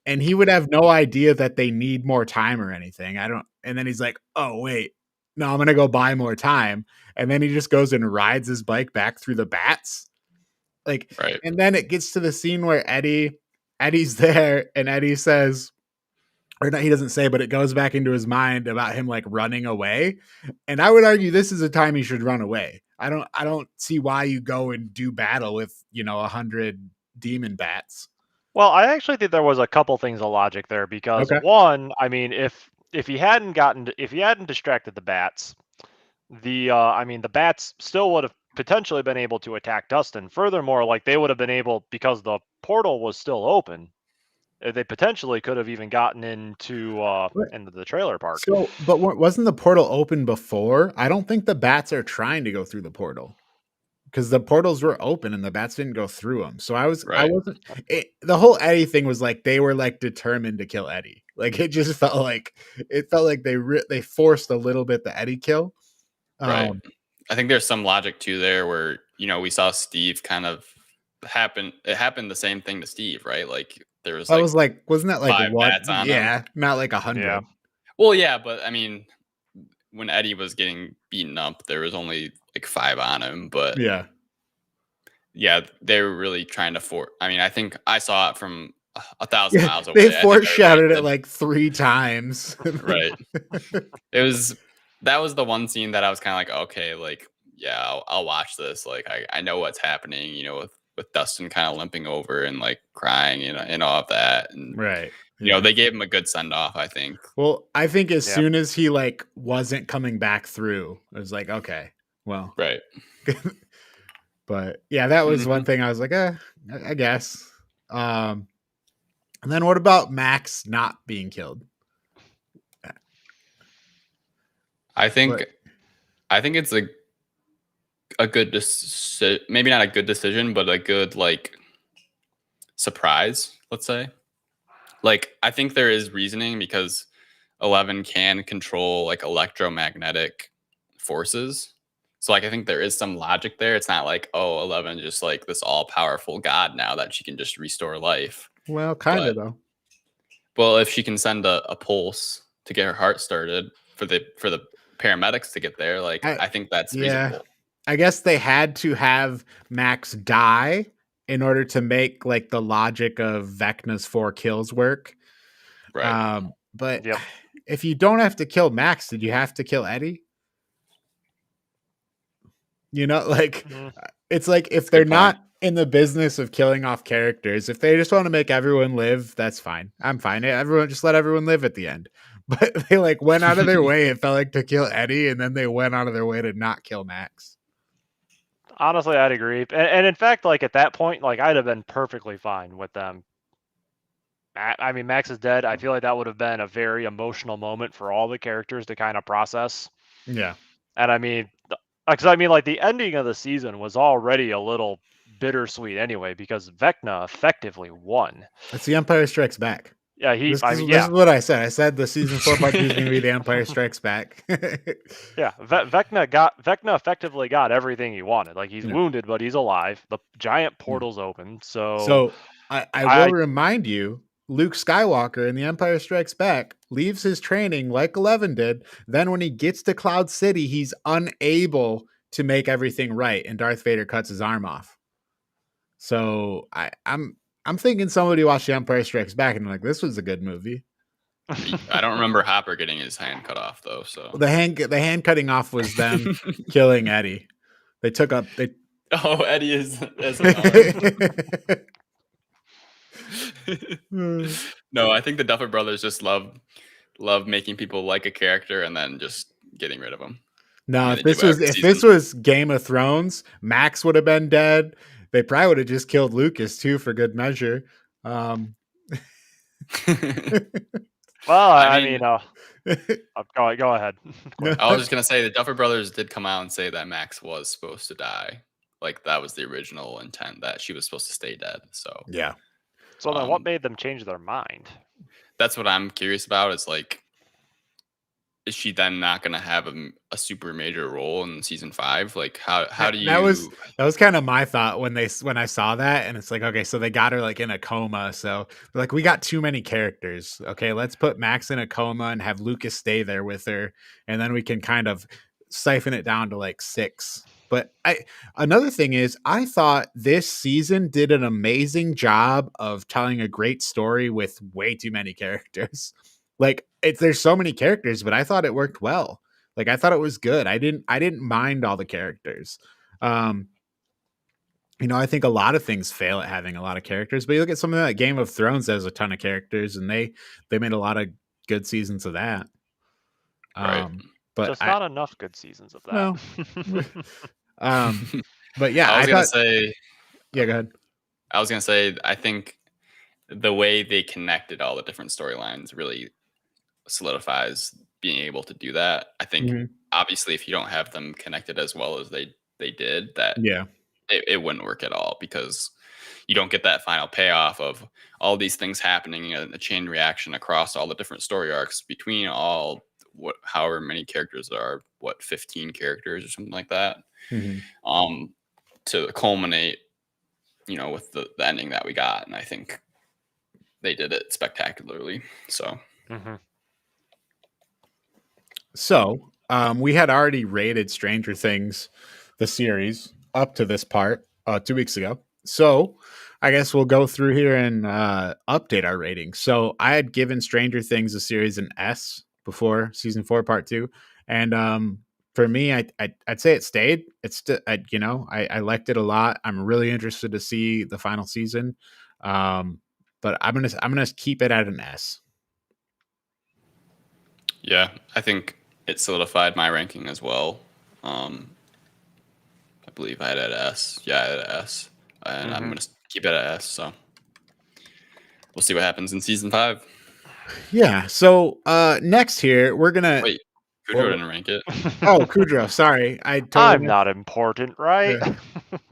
and he would have no idea that they need more time or anything. And then he's like, oh wait, no, I'm gonna go buy more time, and then he just goes and rides his bike back through the bats, like, Right. and then it gets to the scene where Eddie's there, and Eddie says, or not, he doesn't say, but it goes back into his mind about him like running away. And I would argue this is a time he should run away. I don't see why you go and do battle with, 100 demon bats. Well, I actually think there was a couple things of logic there because one, I mean, if he hadn't distracted the bats, the bats still would have potentially been able to attack Dustin. Furthermore, like they would have been able, because the portal was still open, they potentially could have even gotten into the trailer park. So, but wasn't the portal open before? I don't think the bats are trying to go through the portal because the portals were open and the bats didn't go through them. So I wasn't. The whole Eddie thing was like they were like determined to kill Eddie. Like it felt like they forced a little bit the Eddie kill. Right. I think there's some logic too there where we saw Steve kind of happen. It happened the same thing to Steve, right? Like there was. Wasn't that like 5 one? bats on Yeah, him. not like 100. Yeah. Well, yeah, but I mean, when Eddie was getting beaten up, there was only like 5 on him. But yeah, they were really trying to I mean, I think I saw it from 1,000 miles away. They foreshadowed it like 3 times. Right. That was the one scene that I was kind of like, okay, like, yeah, I'll watch this. Like, I know what's happening, with Dustin kind of limping over and like crying and all of that. And, right. They gave him a good send off, I think. Well, I think as soon as he like wasn't coming back through, it was like, okay, well, right. But yeah, that was one thing I was like, I guess. And then what about Max not being killed? I think it's a good maybe not a good decision, but a good like surprise, let's say. Like I think there is reasoning because 11 can control like electromagnetic forces. So like I think there is some logic there. It's not like, oh, 11 just like this all-powerful god now that she can just restore life. Well, kind of though. Well, if she can send a pulse to get her heart started for the paramedics to get there, like I think that's reasonable. I guess they had to have Max die in order to make like the logic of Vecna's 4 kills work. Right. But if you don't have to kill Max, did you have to kill Eddie? Like it's like if they're not in the business of killing off characters, if they just want to make everyone live, that's fine. I'm fine. Everyone just let everyone live at the end. but they like went out of their way, it felt like, to kill Eddie, and then they went out of their way to not kill Max. Honestly, I'd agree. And in fact, like at that point, like I'd have been perfectly fine with them. I mean, Max is dead. I feel like that would have been a very emotional moment for all the characters to kind of process. Yeah. And I mean, because I mean, like the ending of the season was already a little bittersweet anyway, because Vecna effectively won. It's the Empire Strikes Back. Yeah, This is what I said. I said the season 4 part 2 is going to be the Empire Strikes Back. Yeah, Vecna effectively got everything he wanted. Like he's wounded, but he's alive. The giant portal's open. So I will remind you, Luke Skywalker in the Empire Strikes Back leaves his training like 11 did. Then when he gets to Cloud City, he's unable to make everything right, and Darth Vader cuts his arm off. So I'm thinking somebody watched The Empire Strikes Back and like, this was a good movie. I don't remember Hopper getting his hand cut off though. So the hand cutting off was them killing Eddie. They took up. Oh, Eddie is as an arm. No, I think the Duffer Brothers just love making people like a character and then just getting rid of them. No, I mean, if this was Game of Thrones, Max would have been dead. They probably would have just killed Lucas too, for good measure. Well, I mean, go ahead. I was just gonna say the Duffer Brothers did come out and say that Max was supposed to die. Like that was the original intent, that she was supposed to stay dead. So yeah. So then, what made them change their mind? That's what I'm curious about. Is like, is she then not going to have a super major role in season 5? Like, how do you? That was kind of my thought when I saw that, and it's like, okay, so they got her like in a coma. So like, we got too many characters. Okay, let's put Max in a coma and have Lucas stay there with her, and then we can kind of siphon it down to like 6. But another thing is, I thought this season did an amazing job of telling a great story with way too many characters. Like there's so many characters, but I thought it worked well. Like I thought it was good. I didn't mind all the characters. I think a lot of things fail at having a lot of characters, but you look at something like Game of Thrones that has a ton of characters, and they made a lot of good seasons of that. Right. But just not enough good seasons of that. Well, but yeah, I was gonna say, yeah, go ahead. I was gonna say, I think the way they connected all the different storylines really solidifies being able to do that. I think obviously if you don't have them connected as well as they did, that it wouldn't work at all, because you don't get that final payoff of all these things happening and a chain reaction across all the different story arcs between however many characters there are, 15 characters or something like that, to culminate, with the ending that we got. And I think they did it spectacularly. So, we had already rated Stranger Things, the series, up to this part 2 weeks ago. So I guess we'll go through here and update our rating. So I had given Stranger Things, the series, an S before season 4 part 2, and for me, I'd say it stayed. It's I liked it a lot. I'm really interested to see the final season, but I'm gonna keep it at an S. Yeah, I think it solidified my ranking as well. I believe I had it at S. Yeah, I had it at S, and I'm gonna keep it at S. So we'll see what happens in season 5. Yeah. So next here, we're gonna wait. Kudrow didn't rank it. Oh, Kudrow, sorry. I'm not important, right?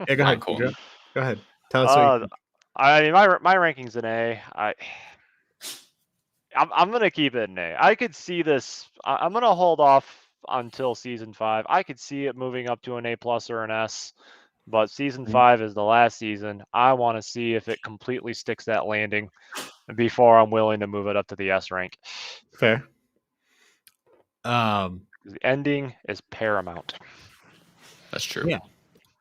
Yeah, go ahead, Kudrow. Go ahead. Tell us. I mean, my ranking's an A. I'm gonna keep it an A. I could see this. I'm gonna hold off until season 5. I could see it moving up to an A+ or an S, but season 5 is the last season. I want to see if it completely sticks that landing before I'm willing to move it up to the S rank. Fair. The ending is paramount. That's true. Yeah.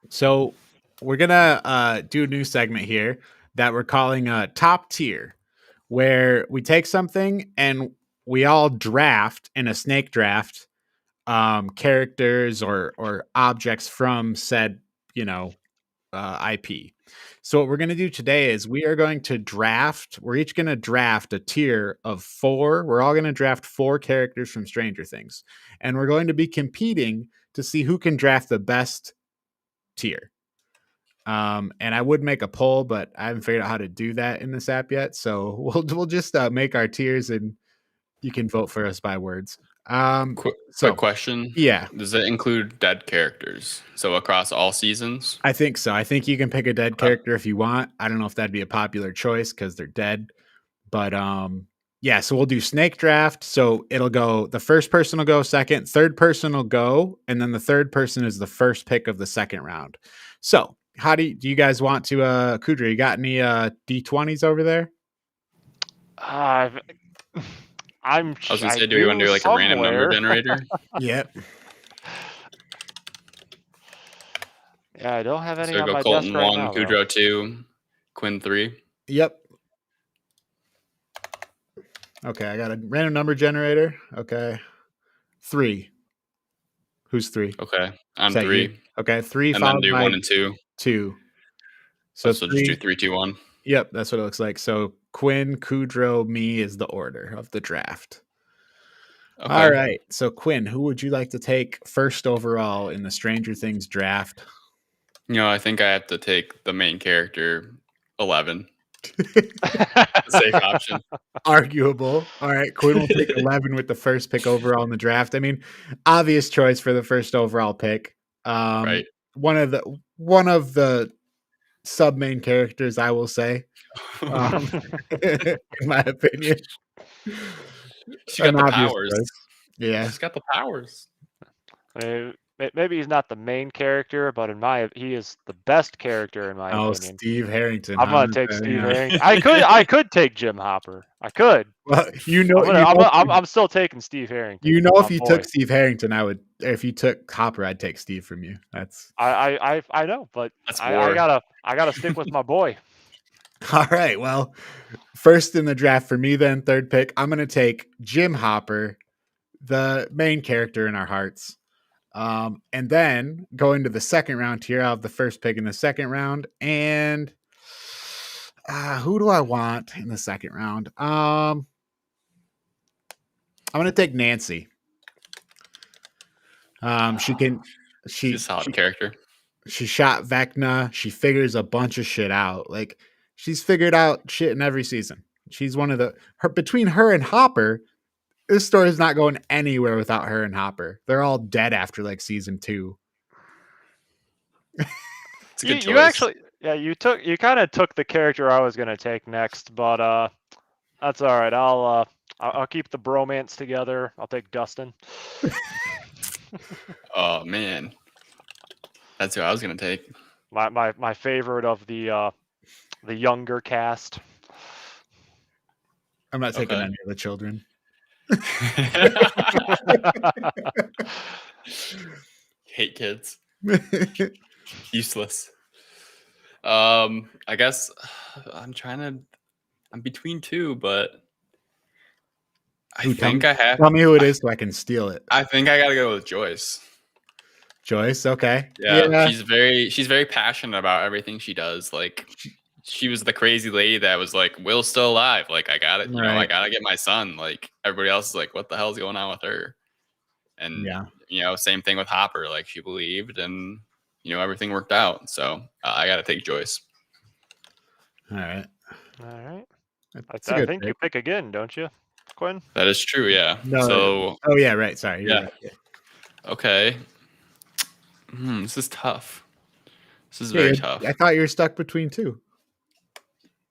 So we're gonna do a new segment here that we're calling Top Tier, where we take something and we all draft in a snake draft characters or objects from said IP. So what we're going to do today is we are going to draft. We're each going to draft a tier of 4. We're all going to draft 4 characters from Stranger Things, and we're going to be competing to see who can draft the best tier. And I would make a poll, but I haven't figured out how to do that in this app yet. So we'll just make our tiers, and you can vote for us by words. Quick So question. yeah, Does it include dead characters? So across all seasons? I think so. I think you can pick a dead character if you want. I don't know if that'd be a popular choice because they're dead. But yeah, so we'll do snake draft. So it'll go, the first person will go second, third person will go, and then the third person is the first pick of the second round. So how do you guys want to Kudra, you got any D20s over there? I'm. I was gonna say, do we want to do like a random number generator? Yep. Yeah, I don't have any So on go my Colton desk right 1, now. though. Kudrow 2, Quinn 3. Yep. Okay, I got a random number generator. Okay. 3. Who's 3? Okay, I'm Is that 3. you? Okay, 3 And then followed do by 1 and 2. 2. So So just do 3, 2, 1. Yep, that's what it looks like. So Quinn, Kudrow, me is the order of the draft. Okay. All right. So Quinn, who would you like to take first overall in the Stranger Things draft? You know, I think I have to take the main character, 11. The safe option. Arguable. All right, Quinn will take 11 with the first pick overall in the draft. I mean, obvious choice for the first overall pick. Right. One of the sub main characters, I will say, in my opinion. She got An the obvious powers. choice. Yeah. She's got the powers. Maybe he's not the main character, but he is the best character in my Oh, opinion. Steve Harrington. I'm gonna take Steve Harrington. I could take Jim Hopper. I could. Well, I'm still taking Steve Harrington. You know, my if you boy. took Steve Harrington, I would. If you took Hopper, I'd take Steve from you. That's I know, but That's I war. gotta stick with my boy. all right. Well, first in the draft for me, then third pick, I'm gonna take Jim Hopper, the main character in our hearts. And then going to the second round here, I'll have the first pick in the second round. And who do I want in the second round? I'm gonna take Nancy. She's a solid character. She shot Vecna. She figures a bunch of shit out. Like, she's figured out shit in every season. She's one of between her and Hopper, this story is not going anywhere without her and Hopper. They're all dead after like season 2. It's a good choice. You actually, yeah, you kind of took the character I was gonna take next, but that's all right. I'll keep the bromance together. I'll take Dustin. Oh man, that's who I was gonna take. My favorite of the younger cast. I'm not taking Okay. any of the children. Hate kids. Useless. I guess I'm between 2, but I think I have. Tell me who it is so I can steal it. I think I gotta go with Joyce. Joyce, okay. Yeah. She's very passionate about everything she does. Like, she was the crazy lady that was like, Will's still alive. Like, I got it. You know, I gotta get my son. Like, everybody else is like, what the hell's going on with her? And same thing with Hopper. Like, she believed, and everything worked out. So I gotta take Joyce. All right. I think you pick again, don't you, Quinn? That is true. Yeah. No. So. Oh yeah. Right. Sorry. Yeah. Right. Yeah. Okay. This is tough. This is very tough. I thought you were stuck between 2.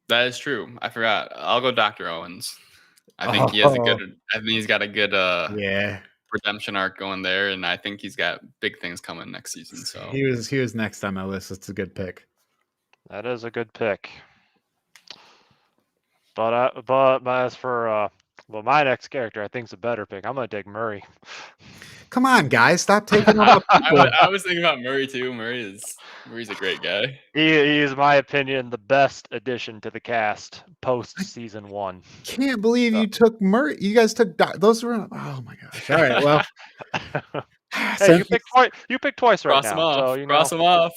That is true. I forgot. I'll go Dr. Owens. I think he has he's got a good redemption arc going there, and I think he's got big things coming next season. So he was next on my list. It's a good pick. That is a good pick. But as for my next character, I think is a better pick. I'm gonna take Murray. Come on, guys, stop taking all I was thinking about Murray too. Murray's a great guy. He is, in my opinion, the best addition to the cast post season 1. Can't believe you took Murray. You guys took those were. Oh my gosh! All right, well, Hey, you picked twice. You picked twice right Cross them now. off. So you know. Cross them off.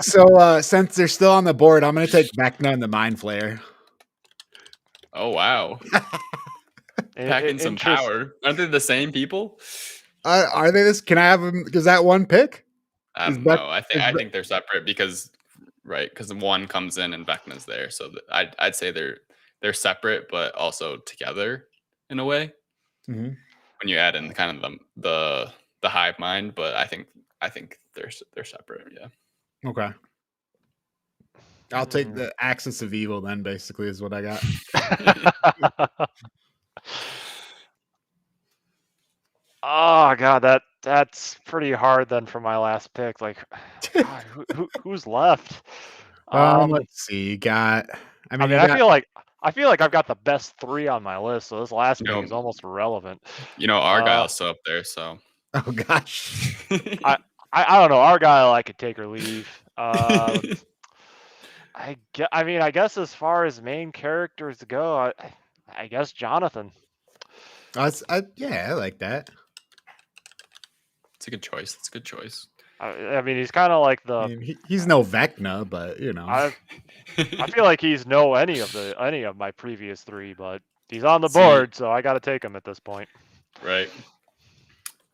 So since they're still on the board, I'm going to take Vecna and the Mind Flayer. Oh wow. Packing some power. Aren't they the same people? Are they this? Can I have them? Is that one pick? I Is don't Vec- know. I think they're separate because one comes in and Vecna's there. So I'd say they're separate, but also together in a way. Mhm. When you add in kind of the hive mind, but I think they're separate. Yeah. Okay. I'll take the Axis of Evil then, basically, is what I got. Oh god, that's pretty hard then for my last pick. Like, God, who's left? Let's see. You got. I mean, I feel like I've got the best 3 on my list, so this last pick is almost irrelevant. Argyle's still up there, so. Oh gosh. I don't know. Argyle, I could take or leave. I guess as far as main characters go, I guess Jonathan. Yeah, I like that. It's a good choice. It's a good choice. I mean, he's kind of like the. I mean, he's no Vecna, but you know. I feel like he's no any of my previous 3, but he's on the board, so I got to take him at this point. Right.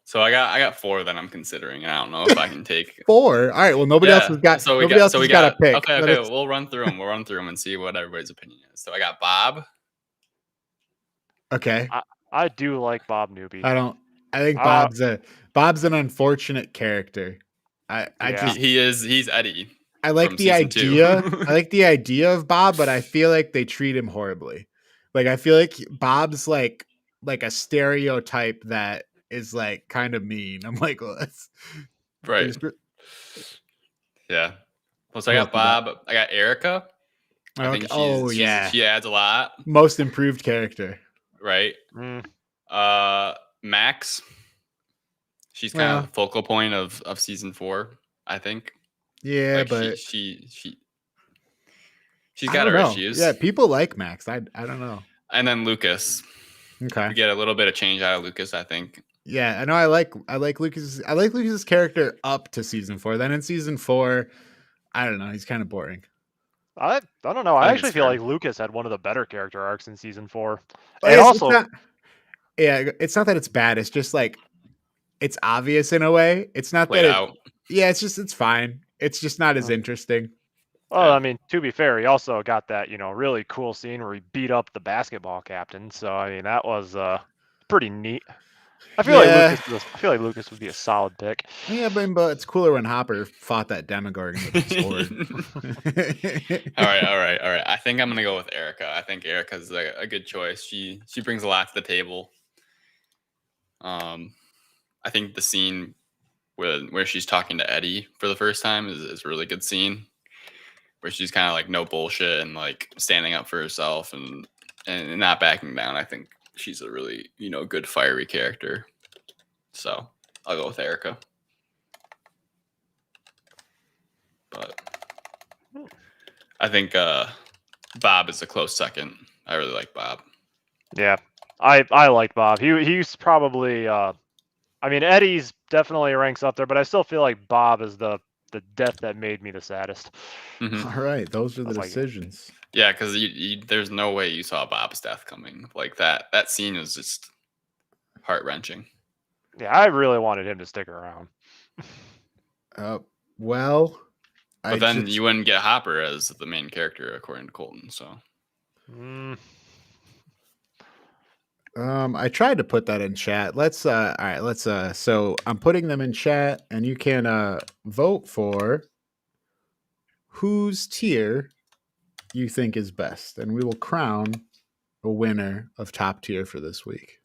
So I got 4 that I'm considering, and I don't know if I can take 4. All right. Well, nobody else has got. So nobody else has got a pick. Okay. We'll run through them. We'll run through them and see what everybody's opinion is. So I got Bob. Okay. I do like Bob Newby. I think Bob's an unfortunate character. He's Eddie. I like the idea. I like the idea of Bob, but I feel like they treat him horribly. Like I feel like Bob's like a stereotype that is like kind of mean. I'm like, well, that's right. Yeah. Well, so I got Bob. I got Erica. I think she adds a lot. Most improved character. Right. Max. She's kind of the focal point of season 4, I think. Yeah, like but she's got her issues. Yeah, people like Max. I don't know. And then Lucas. Okay. We get a little bit of change out of Lucas, I think. Yeah, I know. I like Lucas. I like Lucas's character up to season 4. Then in season 4, I don't know. He's kind of boring. I don't know. I actually feel like Lucas had one of the better character arcs in season 4. And also, it's not that it's bad. It's just like it's obvious in a way. It's not that. It's fine. It's just not as interesting. Well, I mean, to be fair, he also got that really cool scene where he beat up the basketball captain. So I mean, that was pretty neat. I feel like Lucas would be a solid pick. Yeah, but it's cooler when Hopper fought that Demogorgon with his sword. All right. I think I'm gonna go with Erica. I think Erica's a good choice. She brings a lot to the table. I think the scene where she's talking to Eddie for the first time is a really good scene, where she's kind of like no bullshit and like standing up for herself and not backing down. I think she's a really good fiery character. So I'll go with Erica. But I think Bob is a close second. I really like Bob. Yeah, I like Bob. He's probably I mean, Eddie's definitely ranks up there, but I still feel like Bob is the death that made me the saddest. Mm-hmm. All right, those are the decisions. Yeah, because there's no way you saw Bob's death coming. Like that scene was just heart-wrenching. Yeah, I really wanted him to stick around. Well, but then you wouldn't get Hopper as the main character according to Colton. So. I tried to put that in chat. All right, so I'm putting them in chat and you can vote for whose tier you think is best, and we will crown a winner of top tier for this week.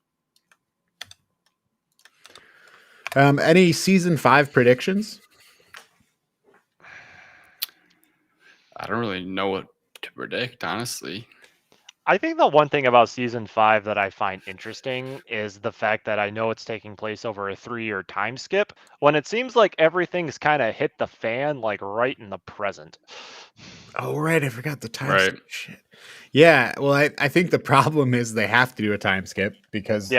Any season 5 predictions? I don't really know what to predict, honestly. I think the one thing about season 5 that I find interesting is the fact that I know it's taking place over a 3-year time skip, when it seems like everything's kind of hit the fan like right in the present. Oh, right. I forgot the time skip. Shit. Yeah. Well, I think the problem is they have to do a time skip because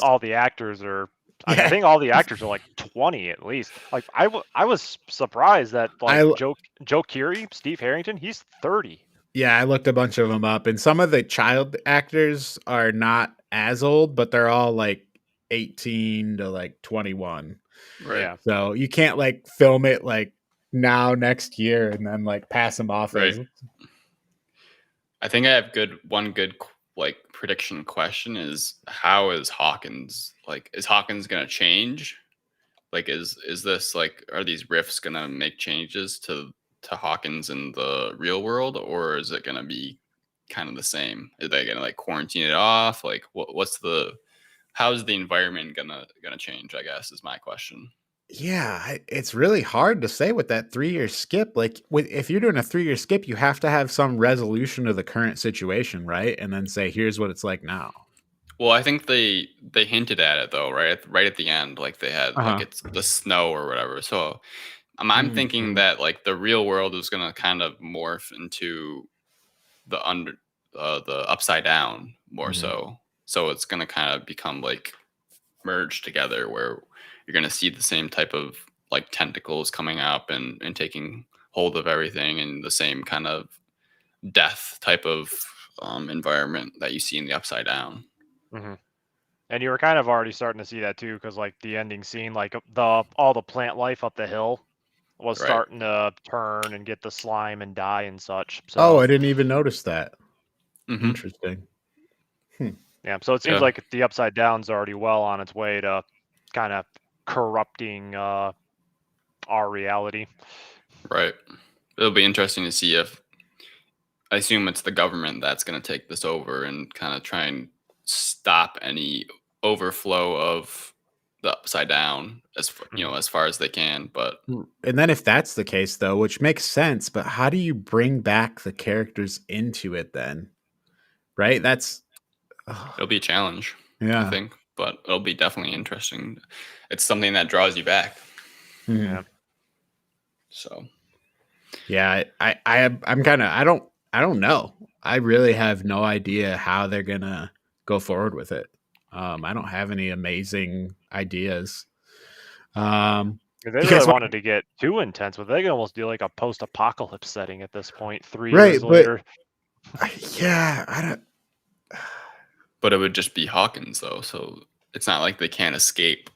all the actors are. I think all the actors are like 20 at least. Like I was surprised that like I Joe Keery, Steve Harrington, he's 30. Yeah, I looked a bunch of them up, and some of the child actors are not as old, but they're all like 18 to like 21. Right. Yeah. So you can't like film it like now next year and then like pass them off Right. as I think I have one good like prediction question is how is Hawkins like is Hawkins gonna change? Like is this like are these riffs gonna make changes to Hawkins in the real world, or is it gonna be kind of the same? Are they gonna like quarantine it off? Like how's the environment gonna change, I guess is my question. Yeah, it's really hard to say with that 3-year skip. Like, if you're doing a 3-year skip, you have to have some resolution of the current situation, right? And then say, here's what it's like now. Well, I think they hinted at it though, right? Right at the end, like they had Uh-huh. like it's the snow or whatever. So I'm thinking Mhm. that like the real world is gonna kind of morph into the the upside down more Mhm. so. So it's gonna kind of become like merged together where you're gonna see the same type of like tentacles coming up and taking hold of everything, and the same kind of death type of environment that you see in the upside down. Mm-hmm. And you were kind of already starting to see that too, because like the ending scene, like all the plant life up the hill was Right. starting to turn and get the slime and die and such. So Oh, I didn't even notice that. Mhm. Interesting. yeah, so it seems Yeah. like the upside down's already well on its way to kind of corrupting our reality. Right. It'll be interesting to see if I assume it's the government that's going to take this over and kind of try and stop any overflow of the upside down as as far as they can. But And then if that's the case, though, which makes sense, but how do you bring back the characters into it then? Right? That's it'll be a challenge, I yeah. think. But it'll be definitely interesting. It's something that draws you back. Mhm. Yeah. So Yeah, I'm kind of I don't know. I really have no idea how they're gonna go forward with it. I don't have any amazing ideas. If they you really guys want wanted to get too intense with it, they could almost do like a post-apocalypse setting at this point, 3 right, years but later. yeah, I don't. but it would just be Hawkins though, so it's not like they can't escape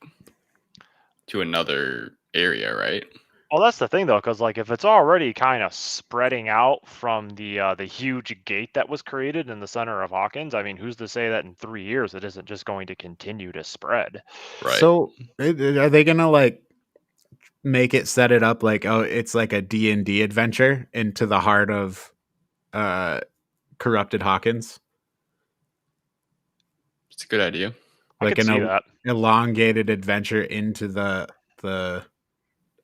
to another area, right? Well, that's the thing though, because like if it's already kind of spreading out from the huge gate that was created in the center of Hawkins, I mean, who's to say that in 3 years it isn't just going to continue to spread? Right. So are they gonna like make it set it up like it's like a D&D adventure into the heart of corrupted Hawkins? It's a good idea. I Like could see that. elongated adventure into the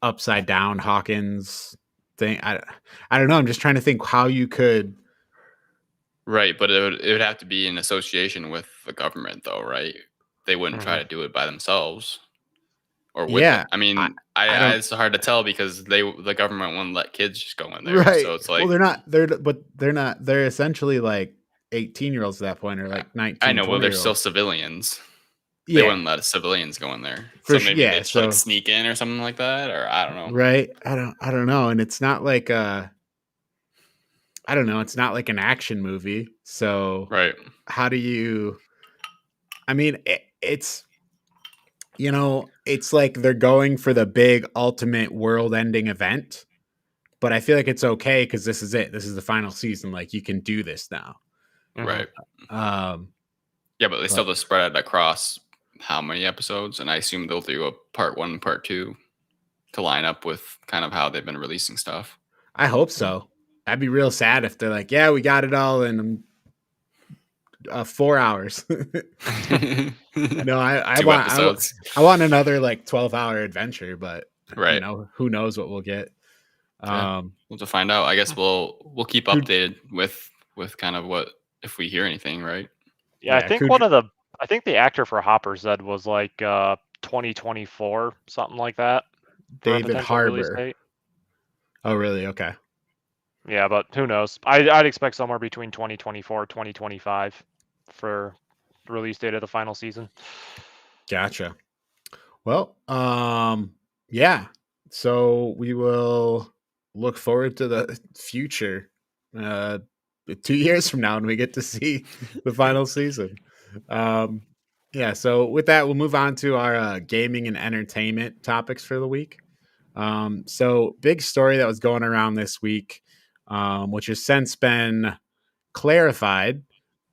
upside down Hawkins thing. I don't know. I'm just trying to think how you could. Right, but it would have to be in association with the government, though, right? They wouldn't try to do it by themselves, or with. Yeah, I mean, I don't. it's hard to tell because the government wouldn't let kids just go in there. Right. So it's like, well, they're not. They're not. They're essentially like 18-year-olds at that point, or like 19. I know. Well, they're 20-year-olds. still civilians. Yeah, They wouldn't let civilians go in there. For So sure, maybe yeah, they just so- like sneak in or something like that, or I don't know. right. I don't know, and it's not like I don't know. It's not like an action movie. So Right. how do you? I mean, it's it's like they're going for the big ultimate world-ending event, but I feel like it's okay because this is it. This is the final season. Like you can do this now. Mhm. Right. Um, Yeah, but they still have to spread it across how many episodes, and I assume they'll do a part 1, part 2 to line up with kind of how they've been releasing stuff. I hope so. That'd be real sad if they're like, yeah, we got it all in 4 hours. No, I 2 want episodes. I want another like 12-hour adventure, but Right. who knows what we'll get. Yeah. We'll have to find out. I guess we'll keep updated with kind of what if we hear anything, right? Yeah, I Yeah, think I think the actor for Hopper said was like 2024, something like that. for a David potential release Harbour. date. Oh, really? Okay. Yeah, but who knows? I'd expect somewhere between 2024, 2025 for release date of the final season. Gotcha. Well, yeah. So we will look forward to the future. 2 years from now when we get to see the final season. Um, yeah. So with that, we'll move on to our gaming and entertainment topics for the week. So big story that was going around this week, which has since been clarified.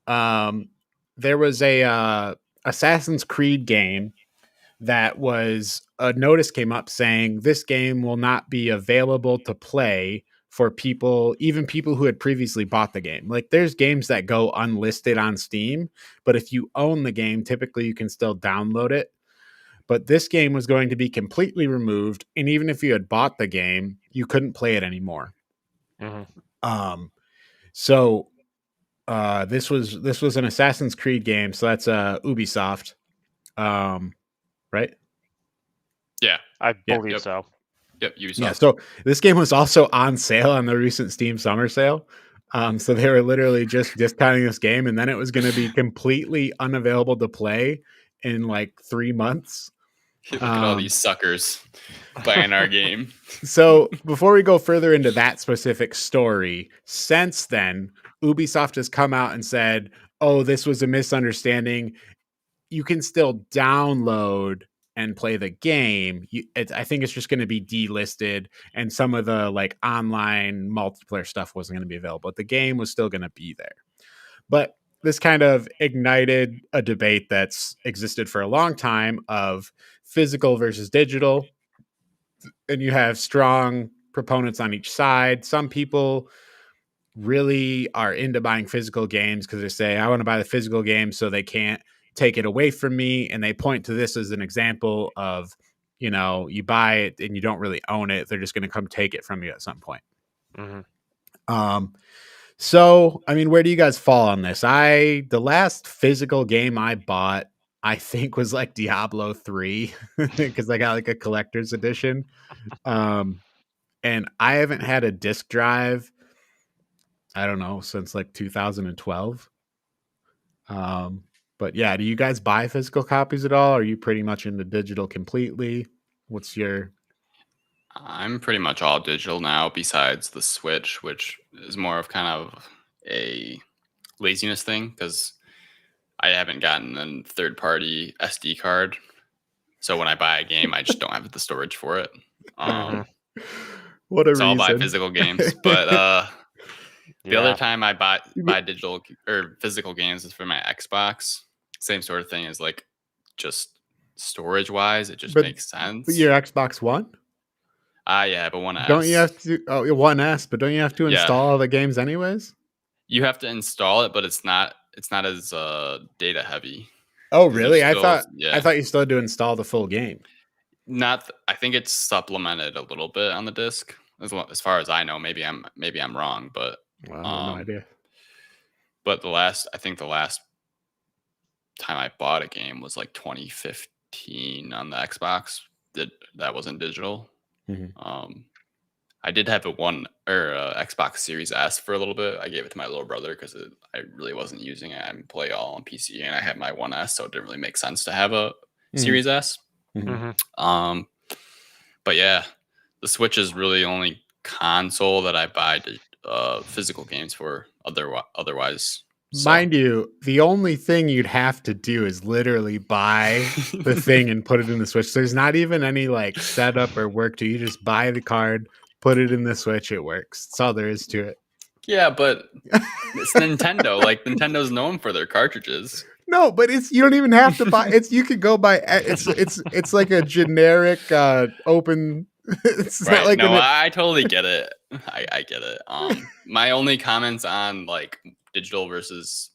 Um, there was a Assassin's Creed game that was a notice came up saying this game will not be available to play for people, even people who had previously bought the game. Like there's games that go unlisted on Steam, but if you own the game, typically you can still download it. But this game was going to be completely removed, and even if you had bought the game, you couldn't play it anymore. Um, so this was an Assassin's Creed game, so that's Ubisoft, right? Yeah. I Yeah. believe so. Yep. Ubisoft. Yeah, so this game was also on sale on the recent Steam summer sale. So they were literally just discounting this game, and then it was going to be completely unavailable to play in like 3 months. Look at all these suckers playing our game. So before we go further into that specific story, since then, Ubisoft has come out and said, oh, this was a misunderstanding. You can still download and play the game. I think it's just going to be delisted, and some of the like online multiplayer stuff wasn't going to be available. But the game was still going to be there. But this kind of ignited a debate that's existed for a long time of physical versus digital. And you have strong proponents on each side. Some people really are into buying physical games because they say, I want to buy the physical game so they can't take it away from me. And they point to this as an example of, you know, you buy it and you don't really own it. They're just going to come take it from you at some point. So, I mean, where do you guys fall on this? The last physical game I bought, I think was like Diablo 3 because I got like a collector's edition. And I haven't had a disc drive, I don't know, since like 2012. But yeah, do you guys buy physical copies at all? Are you pretty much into digital completely? What's your... I'm pretty much all digital now, besides the Switch, which is more of kind of a laziness thing because I haven't gotten a third-party SD card. So when I buy a game, I just don't have the storage for it. What a reason. I'll buy physical games, but the other time I buy digital or physical games is for my Xbox. Same sort of thing as like just storage-wise, it just makes sense. But your Xbox One? Yeah, but One S. Don't you have to? Oh, One S, but don't you have to install all the games anyways? You have to install it, but it's not as data heavy. Oh, really? I thought you still had to install the full game. I think it's supplemented a little bit on the disc, as far as I know. Maybe I'm wrong, but I have no idea. But the last time I bought a game was like 2015 on the Xbox. That wasn't digital. I did have a Xbox Series S for a little bit. I gave it to my little brother because I really wasn't using it. I play all on PC, and I had my One S, so it didn't really make sense to have a Series S. But yeah, the Switch is really the only console that I buy physical games for. Otherwise, mind you, the only thing you'd have to do is literally buy the thing and put it in the Switch. There's not even any like setup or work to. You just buy the card, put it in the Switch, it works. That's all there is to it. Yeah, but it's Nintendo. Like Nintendo's known for their cartridges. No, but you don't even have to buy. You could go buy. It's like a generic open. It's right. Not like I totally get it. I get it. My only comments on like digital versus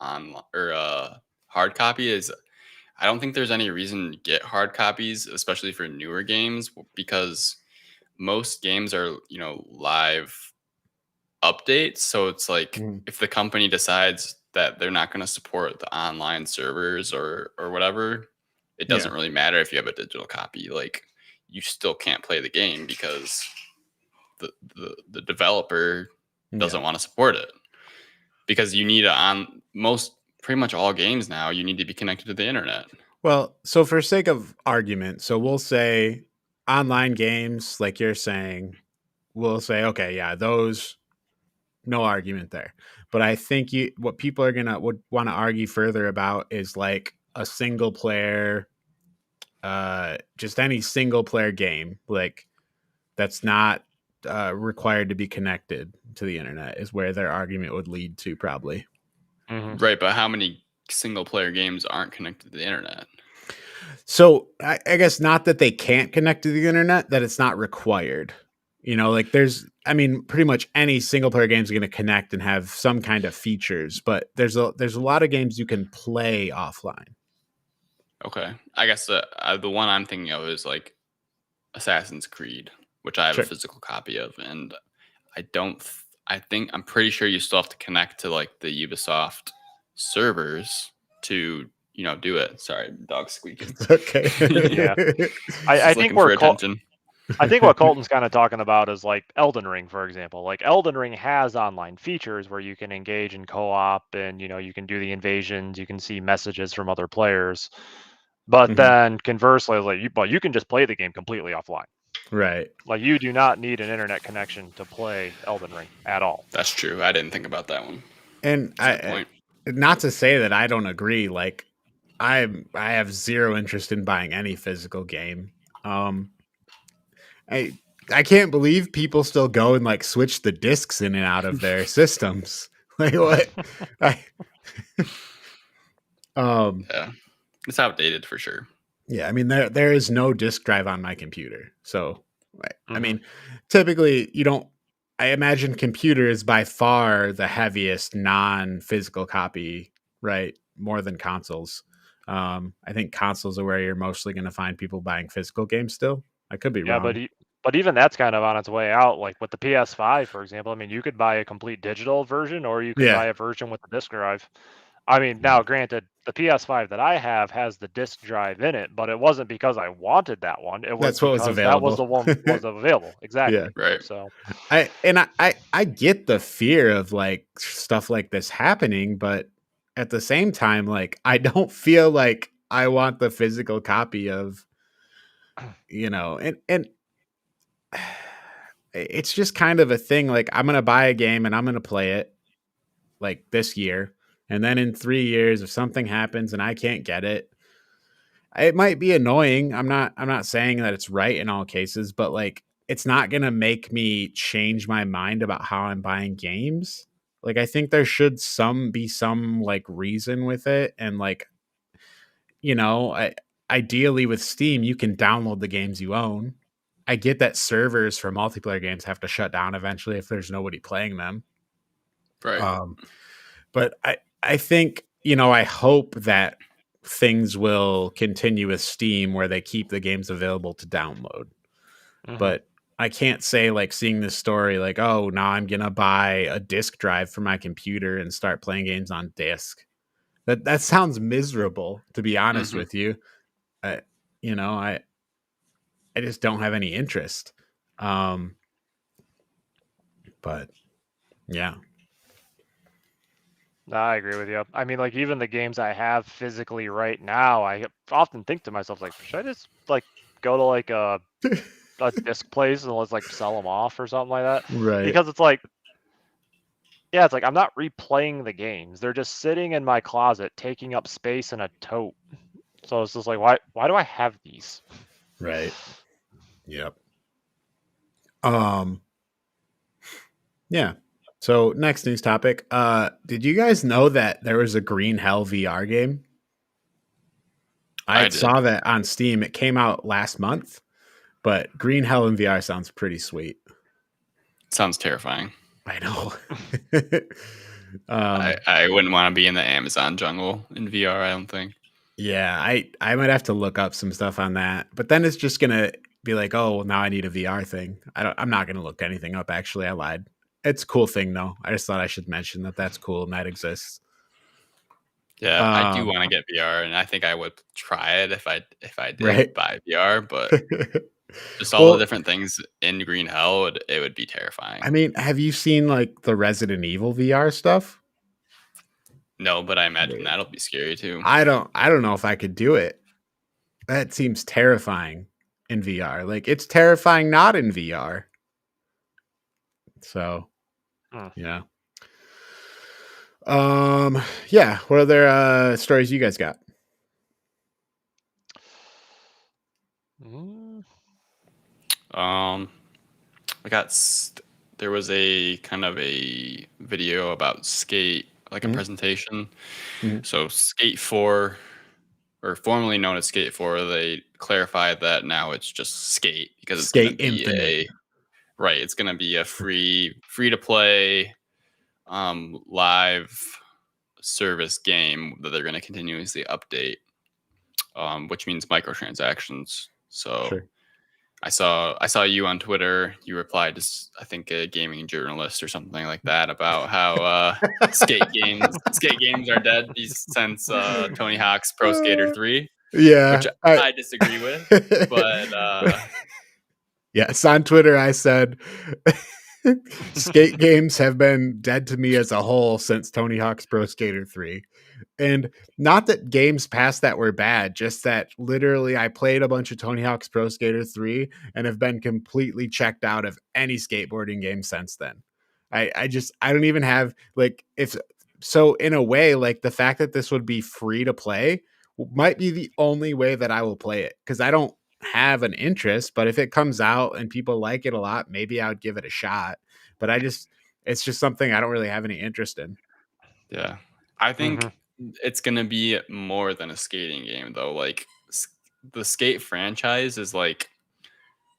on or hard copy is I don't think there's any reason to get hard copies, especially for newer games, because most games are live updates. So it's like if the company decides that they're not going to support the online servers or whatever, it doesn't really matter if you have a digital copy. Like you still can't play the game because the developer doesn't want to support it, because you need pretty much all games now, you need to be connected to the internet. Well, so for sake of argument, so we'll say online games, like you're saying, we'll say, okay, yeah, those, no argument there. But I think what people are gonna would want to argue further about is like a single player, just any single player game, like that's not required to be connected to the internet, is where their argument would lead to probably. Right, but how many single player games aren't connected to the internet? So I guess not that they can't connect to the internet, that it's not required. Like pretty much any single player game is going to connect and have some kind of features, but there's a lot of games you can play offline. Okay, I guess the one I'm thinking of is like Assassin's Creed, which I have Sure. a physical copy of, and I'm pretty sure you still have to connect to like the Ubisoft servers to do it. Sorry, dog squeaking. Okay. Yeah. I think for we're attention. I think what Colton's kind of talking about is like Elden Ring, for example. Like Elden Ring has online features where you can engage in co-op and you can do the invasions, you can see messages from other players. But Mhm. then conversely, you can just play the game completely offline. Right. Like you do not need an internet connection to play Elden Ring at all. That's true. I didn't think about that one. And That's a good point. not to say that I don't agree. Like I have zero interest in buying any physical game. I can't believe people still go and like switch the discs in and out of their systems. Like what? Yeah, it's outdated for sure. Yeah, I mean there is no disk drive on my computer. So I Mhm. mean, typically you don't. I imagine computer is by far the heaviest non-physical copy, right? More than consoles. I think consoles are where you're mostly going to find people buying physical games still. I could be Yeah, wrong. but even that's kind of on its way out. Like with the PS5, for example, I mean, you could buy a complete digital version, or you could Yeah. buy a version with the disc drive. I mean, now granted, the PS5 that I have has the disc drive in it, but it wasn't because I wanted that one. It was That's what was because that was available. the one was available. Exactly. Yeah. Right. So I get the fear of like stuff like this happening, but at the same time, like I don't feel like I want the physical copy of, and it's just kind of a thing. Like I'm gonna buy a game and I'm gonna play it like this year, and then in 3 years, if something happens and I can't get it, it might be annoying. I'm not saying that it's right in all cases, but like it's not going to make me change my mind about how I'm buying games. Like I think there should be some like reason with it, and like ideally with Steam you can download the games you own. I get that servers for multiplayer games have to shut down eventually if there's nobody playing them. Right. But I think I hope that things will continue with Steam where they keep the games available to download. mhm. But I can't say like seeing this story like, oh, now I'm gonna buy a disc drive for my computer and start playing games on disc. That sounds miserable, to be honest Mhm. with you. I, I just don't have any interest. But yeah. No, I agree with you. I mean, like even the games I have physically right now, I often think to myself, like, should I just like go to like a disc place and let's like sell them off or something like that? Right. Because it's like, yeah, it's like I'm not replaying the games. They're just sitting in my closet, taking up space in a tote. So it's just like, why do I have these? Right. Yep. Yeah. So next news topic. Did you guys know that there was a Green Hell VR game? I did. saw that on Steam. It came out last month, but Green Hell in VR sounds pretty sweet. Sounds terrifying. I know. I wouldn't want to be in the Amazon jungle in VR, I don't think. Yeah, I might have to look up some stuff on that. But then it's just gonna be like, oh, well, now I need a VR thing. I'm not gonna look anything up. Actually, I lied. It's a cool thing though. I just thought I should mention that that's cool and that exists. Yeah, I do want to get VR, and I think I would try it if I did Right. buy VR. But just all the different things in Green Hell, it would be terrifying. I mean, have you seen like the Resident Evil VR stuff? No, but I imagine that'll be scary too. I don't know if I could do it. that seems terrifying in VR. Like it's terrifying not in VR. So, yeah. Yeah. What other stories you guys got? I got there was a kind of a video about Skate, like a presentation. So Skate 4, or formerly known as Skate 4, they clarified that now it's just Skate because it's going to Skate be Infinite. it's going to be a free to play live service game that they're going to continuously update, which means microtransactions. So Sure. I saw you on Twitter. You replied to I think a gaming journalist or something like that about how skate games are dead since Tony Hawk's Pro Skater 3, Yeah. which I disagree with. But yes, on Twitter I said skate games have been dead to me as a whole since Tony Hawk's Pro Skater 3. And not that games past that were bad, just that literally I played a bunch of Tony Hawk's Pro Skater 3 and have been completely checked out of any skateboarding game since then. I don't even have like so in a way, like the fact that this would be free to play might be the only way that I will play it, because I don't have an interest, but if it comes out and people like it a lot, maybe I would give it a shot. But it's just something I don't really have any interest in. Yeah, I think it's gonna be more than a skating game though. Like the Skate franchise is like,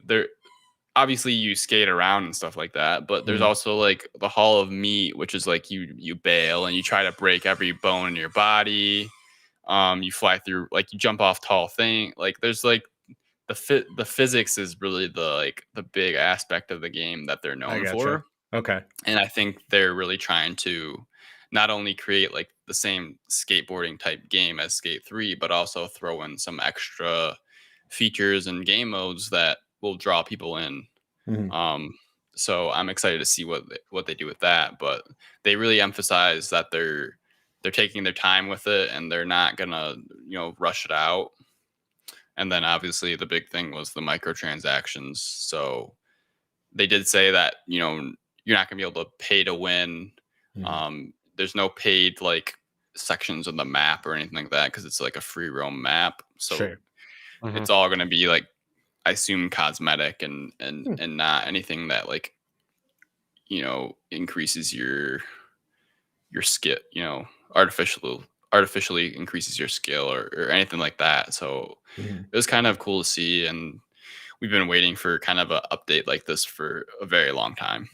there obviously you skate around and stuff like that, but there's also like the Hall of Meat, which is like you bail and you try to break every bone in your body. You fly through, like you jump off tall thing. Like there's like the physics is really the big aspect of the game that they're known for. Okay. And I think they're really trying to not only create like the same skateboarding type game as Skate 3, but also throw in some extra features and game modes that will draw people in. So I'm excited to see what they do with that. But they really emphasize that they're taking their time with it and they're not gonna rush it out. And then obviously the big thing was the microtransactions. So they did say that you're not gonna be able to pay to win. There's no paid like sections of the map or anything like that because it's like a free roam map. So it's all gonna be like, I assume, cosmetic and not anything that like increases your skill, artificially increases your skill or anything like that. So it was kind of cool to see, and we've been waiting for kind of an update like this for a very long time.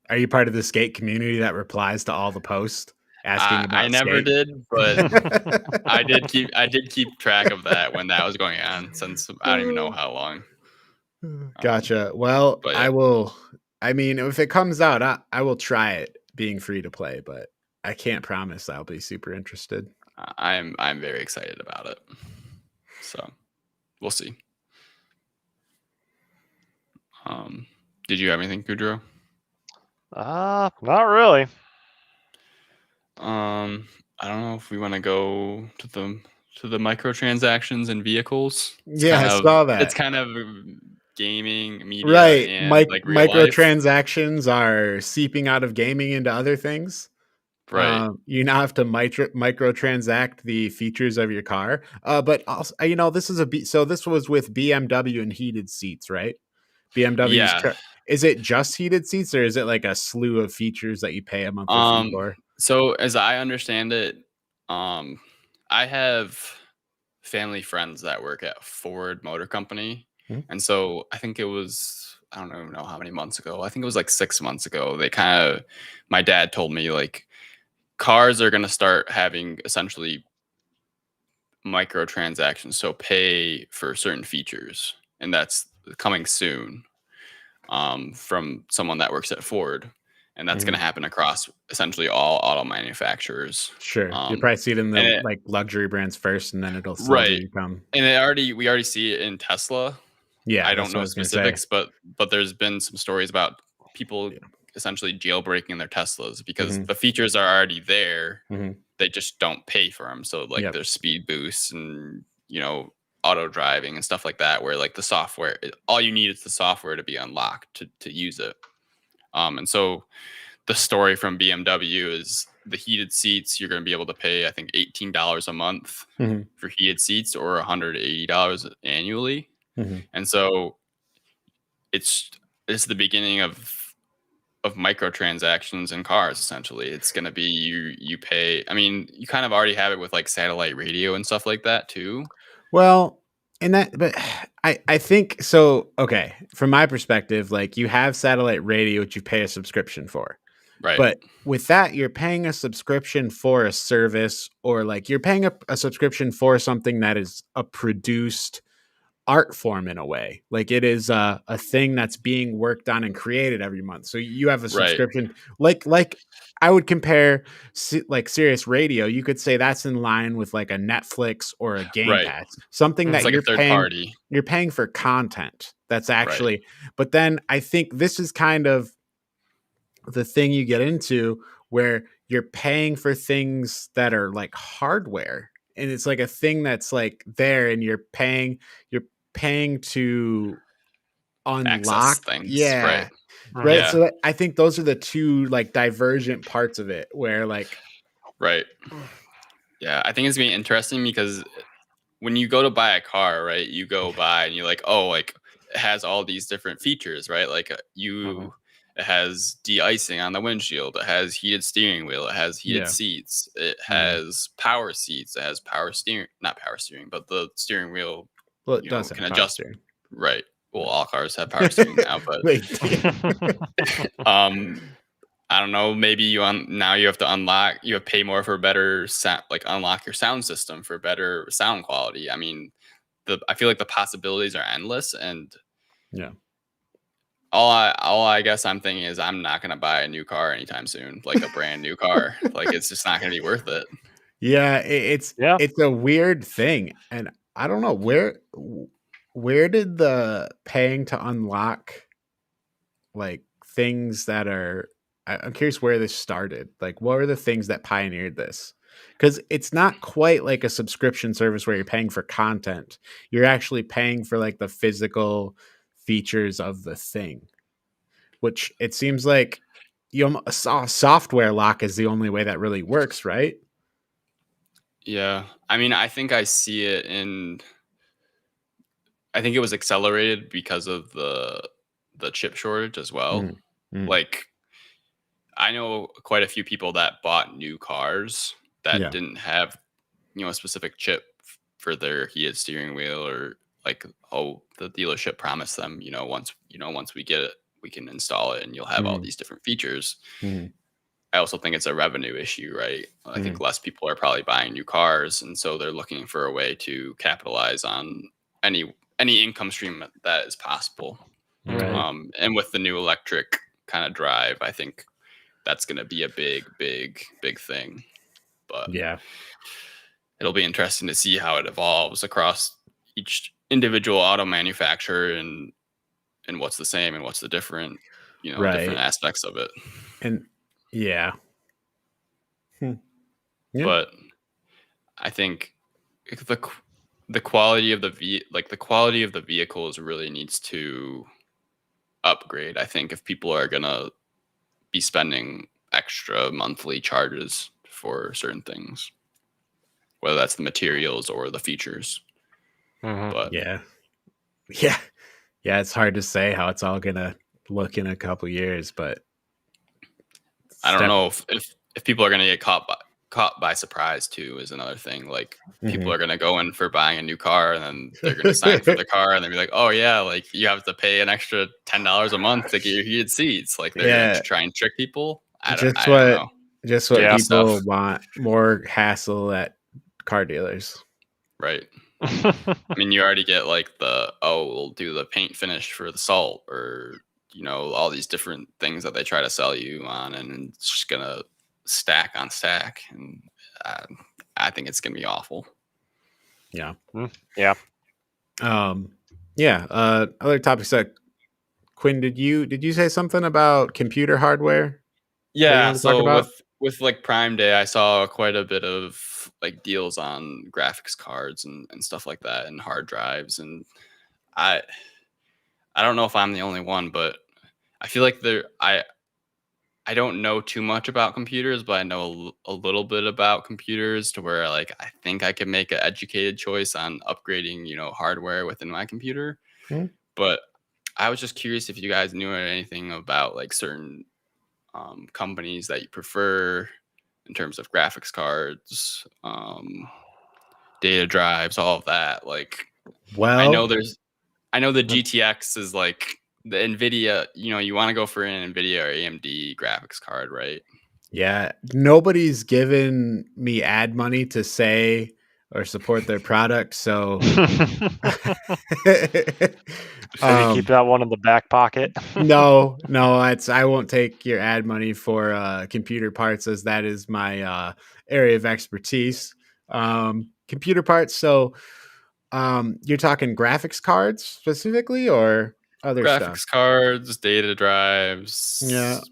Are you part of the skate community that replies to all the posts asking about I never skate? did, but I did keep track of that when that was going on, since I don't even know how long. Gotcha. Well, yeah. I mean, if it comes out, I will try it being free to play, but I can't promise I'll be super interested. I'm very excited about it. So we'll see. Did you have anything, Kudrow? Not really. I don't know if we want to go to the microtransactions and vehicles. I saw that. It's kind of gaming, media, right? And like microtransactions are seeping out of gaming into other things. Right. You now have to microtransact the features of your car. But also, this is this was with BMW and heated seats, right? BMW's is it just heated seats, or is it like a slew of features that you pay a monthly fee for? So as I understand it, I have family friends that work at Ford Motor Company. And so I think it was, I don't even know how many months ago. I think it was like 6 months ago. My dad told me like cars are going to start having essentially microtransactions. So pay for certain features, and that's coming soon from someone that works at Ford. And that's going to happen across essentially all auto manufacturers. Sure. You'll probably see it in the like luxury brands first, and then it'll slowly come. And we already see it in Tesla. Yeah. I don't know specifics, but there's been some stories about people essentially jailbreaking their Teslas because the features are already there. They just don't pay for them. So like there's speed boosts and, auto driving and stuff like that, where like the software, all you need is the software to be unlocked to use it. And so the story from BMW is the heated seats, you're going to be able to pay, I think, $18 a month for heated seats or $180 annually. And so it's the beginning of microtransactions in cars. Essentially, it's going to be you pay. I mean, you kind of already have it with like satellite radio and stuff like that too. Well, but I think so. Okay, from my perspective, like you have satellite radio, which you pay a subscription for, Right. but with that, you're paying a subscription for a service, or like you're paying a subscription for something that is a produced art form in a way. Like it is a thing that's being worked on and created every month. So you have a subscription, like I would compare like Sirius Radio. You could say that's in line with like a Netflix or a Game Pass, something that like you're a third paying. Party. You're paying for content that's actually. But then I think this is kind of the thing you get into where you're paying for things that are like hardware, and it's like a thing that's like there, and you're paying to unlock access things. Right. Yeah. So I think those are the two like divergent parts of it where like yeah, I think it's gonna be interesting because when you go to buy a car, right, you go buy and you're like, oh, like it has all these different features, right? Like it has de-icing on the windshield, it has heated steering wheel, it has heated seats, it has power seats, it has not power steering, but the steering wheel. Well, it does can adjust. Right. Well, all cars have power steering now, but I don't know. Maybe now you have to unlock. You have to pay more for better sound, like unlock your sound system for better sound quality. I mean, I feel like the possibilities are endless, and all I guess I'm thinking is I'm not gonna buy a new car anytime soon, like a brand new car. Like it's just not gonna be worth it. Yeah, it's a weird thing, and I don't know where did the paying to unlock like things that are. I'm curious where this started. Like, what were the things that pioneered this? Because it's not quite like a subscription service where you're paying for content. You're actually paying for like the physical features of the thing, which it seems like a software lock is the only way that really works, right? Yeah. I mean, I think I see it I think it was accelerated because of the chip shortage as well. Like, I know quite a few people that bought new cars that didn't have, a specific chip for their heated steering wheel, or like, oh, the dealership promised them, once we get it, we can install it and you'll have all these different features. I also think it's a revenue issue, right? I think less people are probably buying new cars, and so they're looking for a way to capitalize on any income stream that is possible. And with the new electric kind of drive, I think that's going to be a big thing. But it'll be interesting to see how it evolves across each individual auto manufacturer, and what's the same and what's the different, different aspects of it. And but I think the quality of the vehicles really needs to upgrade. I think if people are gonna be spending extra monthly charges for certain things, whether that's the materials or the features. But it's hard to say how it's all gonna look in a couple years, but I don't know if people are gonna get caught by surprise too is another thing. Like people are gonna go in for buying a new car, and then they're gonna sign for the car, and they'll be like, oh yeah, like you have to pay an extra $10 a month to get your heated seats. Like they're gonna try and trick people. I don't know. Just what people want, more hassle at car dealers. Right. I mean, you already get like we'll do the paint finish for the salt, or all these different things that they try to sell you on, and it's just gonna stack on stack, and I think it's gonna be awful. Other topics that Quinn, did you say something about computer hardware? So with like Prime Day, I saw quite a bit of like deals on graphics cards and stuff like that and hard drives. And I I don't know if I'm the only one, but I feel like I don't know too much about computers, but I know a little bit about computers to where like I think I can make an educated choice on upgrading, hardware within my computer. Hmm. But I was just curious if you guys knew anything about like certain companies that you prefer in terms of graphics cards, data drives, all of that. Like I Well, know I know the GTX is like the NVIDIA, you want to go for an NVIDIA or AMD graphics card, right? yeah, nobody's given me ad money to say or support their product, so Maybe keep that one in the back pocket. no, I won't take your ad money for computer parts, as that is my area of expertise. Computer parts. So, you're talking graphics cards specifically, or other stuff? Graphics cards, data Yeah. drives,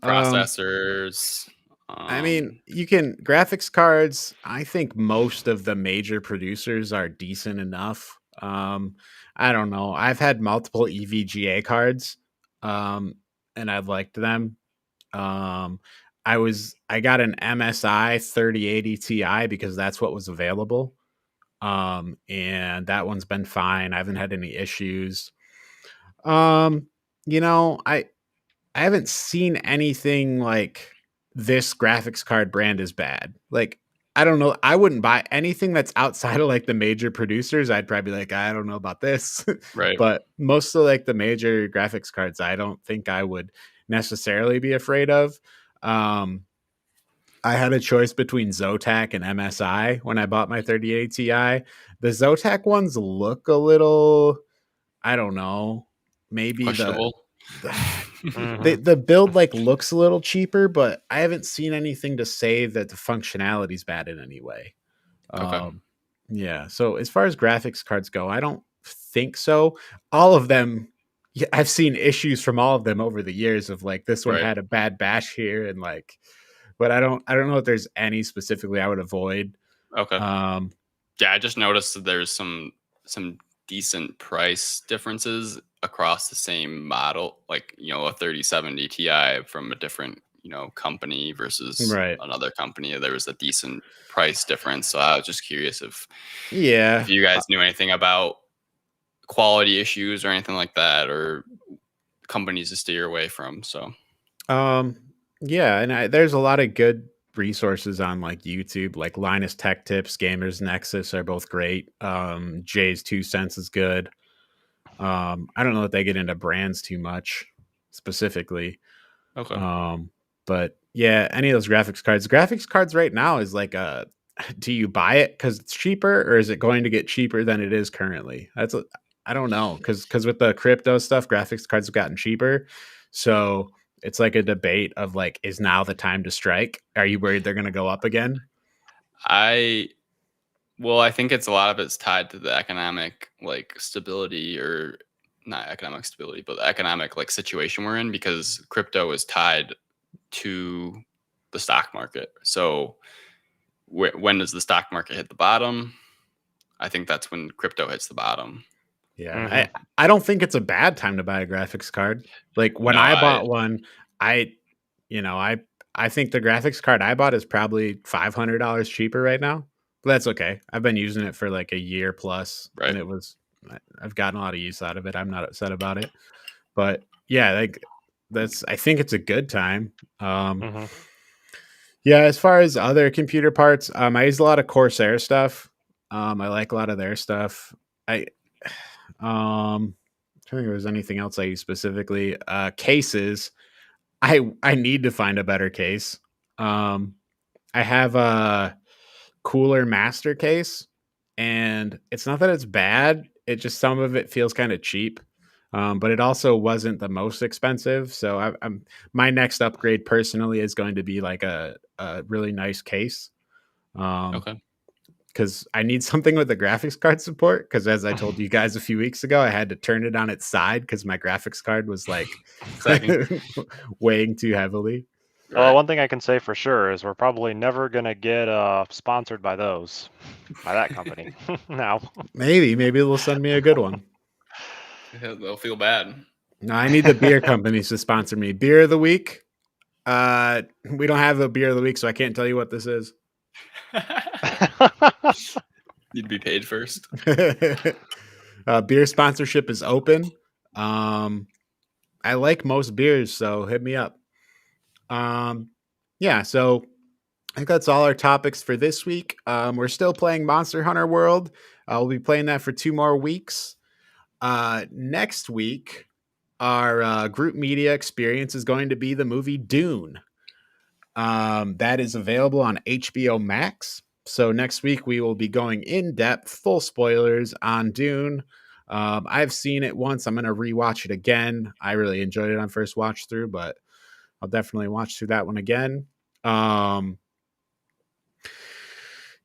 processors. I mean, you can graphics cards. I think most of the major producers are decent enough. I don't know. I've had multiple EVGA cards, um, and I've liked them. Um, I got an MSI 3080 Ti because that's what was available. And that one's been fine. I haven't had any issues. Um, I haven't seen anything like this graphics card brand is bad. Like, I don't know. I wouldn't buy anything that's outside of like the major producers. I'd probably be like, I don't know about this. Right. But most of like the major graphics cards, I don't think I would necessarily be afraid of. Um, I had a choice between Zotac and MSI when I bought my 3080 Ti. The Zotac ones look a little, I don't know, maybe Questionable. the build like looks a little cheaper, but I haven't seen anything to say that the functionality is bad in any way. Okay. Yeah. So as far as graphics cards go, I don't think so. All of them, yeah, I've seen issues from all of them over the years of like this one Right. had a bad bash here and like, but I don't know if there's any specifically I would avoid. Okay. Um, Yeah, I just noticed that there's some decent price differences across the same model, like a 3070 Ti from a different company versus right. another company. There was a decent price difference, so I was just curious if Yeah. you guys knew anything about quality issues or anything like that, or companies to steer away from. So Yeah, and there's a lot of good resources on like YouTube, like Linus Tech Tips, Gamers Nexus are both great. Jay's 2 cents is good. I don't know if they get into brands too much specifically. okay, But yeah, any of those graphics cards right now is like do you buy it because it's cheaper, or is it going to get cheaper than it is currently? I don't know, because with the crypto stuff, graphics cards have gotten cheaper. So it's like a debate of like, is now the time to strike? Are you worried they're going to go up again? I think it's a lot of it's tied to the economic like stability, or not economic stability, but the economic like situation we're in, because crypto is tied to the stock market. So when does the stock market hit the bottom? I think that's when crypto hits the bottom. Yeah, I don't think it's a bad time to buy a graphics card. Like when No, I bought one, I you know I think the graphics card I bought is probably $500 cheaper right now. But that's okay. I've been using it for like a year plus, Right. and I've gotten a lot of use out of it. I'm not upset about it. But yeah, like I think it's a good time. Yeah, as far as other computer parts, I use a lot of Corsair stuff. I like a lot of their stuff. I um I don't think there was anything else I use specifically. Cases. I need to find a better case. I have a cooler master case, and it's not that it's bad. It just some of it feels kind of cheap. But it also wasn't the most expensive. So I'm my next upgrade personally is going to be like a really nice case. Okay. Because I need something with the graphics card support. Because as I told you guys a few weeks ago, I had to turn it on its side because my graphics card was like Sagging. weighing too heavily. Right. One thing I can say for sure is we're probably never gonna get sponsored by that company. Now, Maybe they'll send me a good one. They'll feel bad. No, I need the beer companies to sponsor me. Beer of the week. We don't have a beer of the week, so I can't tell you what this is. Need to be paid first. Beer sponsorship is open. I like most beers, so hit me up. Yeah, so I think that's all our topics for this week. We're still playing Monster Hunter World. We'll be playing that for 2 more weeks. Next week, our group media experience is going to be the movie Dune. That is available on HBO Max. So next week we will be going in depth, full spoilers on Dune. I've seen it once. I'm going to rewatch it again. I really enjoyed it on first watch through, but I'll definitely watch through that one again.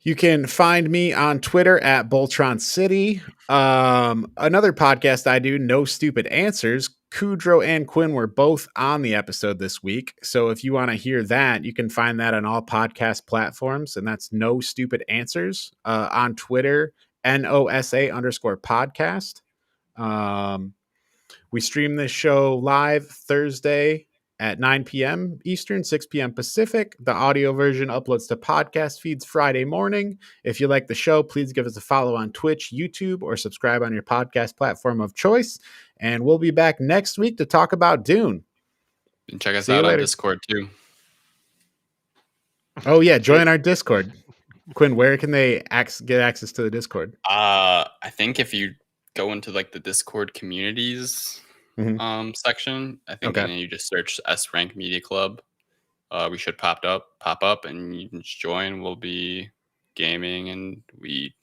You can find me on Twitter at Boltron City. Another podcast I do, No Stupid Answers. Kudrow and Quinn were both on the episode this week. So if you want to hear that, you can find that on all podcast platforms. And that's No Stupid Answers on Twitter, NOSA_podcast. We stream this show live Thursday at 9 p.m. Eastern, 6 p.m. Pacific. The audio version uploads to podcast feeds Friday morning. If you like the show, please give us a follow on Twitch, YouTube, or subscribe on your podcast platform of choice. And we'll be back next week to talk about Dune. And check us See you out on later. Discord too. Oh, yeah. Join our Discord. Quinn, where can they get access to the Discord? I think if you go into like the Discord communities section, I think, and then you just search S Rank Media Club. We should pop up, and you can just join. We'll be gaming, and we,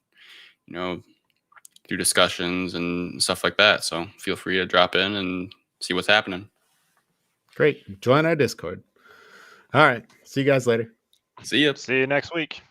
do discussions and stuff like that. So feel free to drop in and see what's happening. Great. Join our Discord. All right. See you guys later. See ya. see you next week.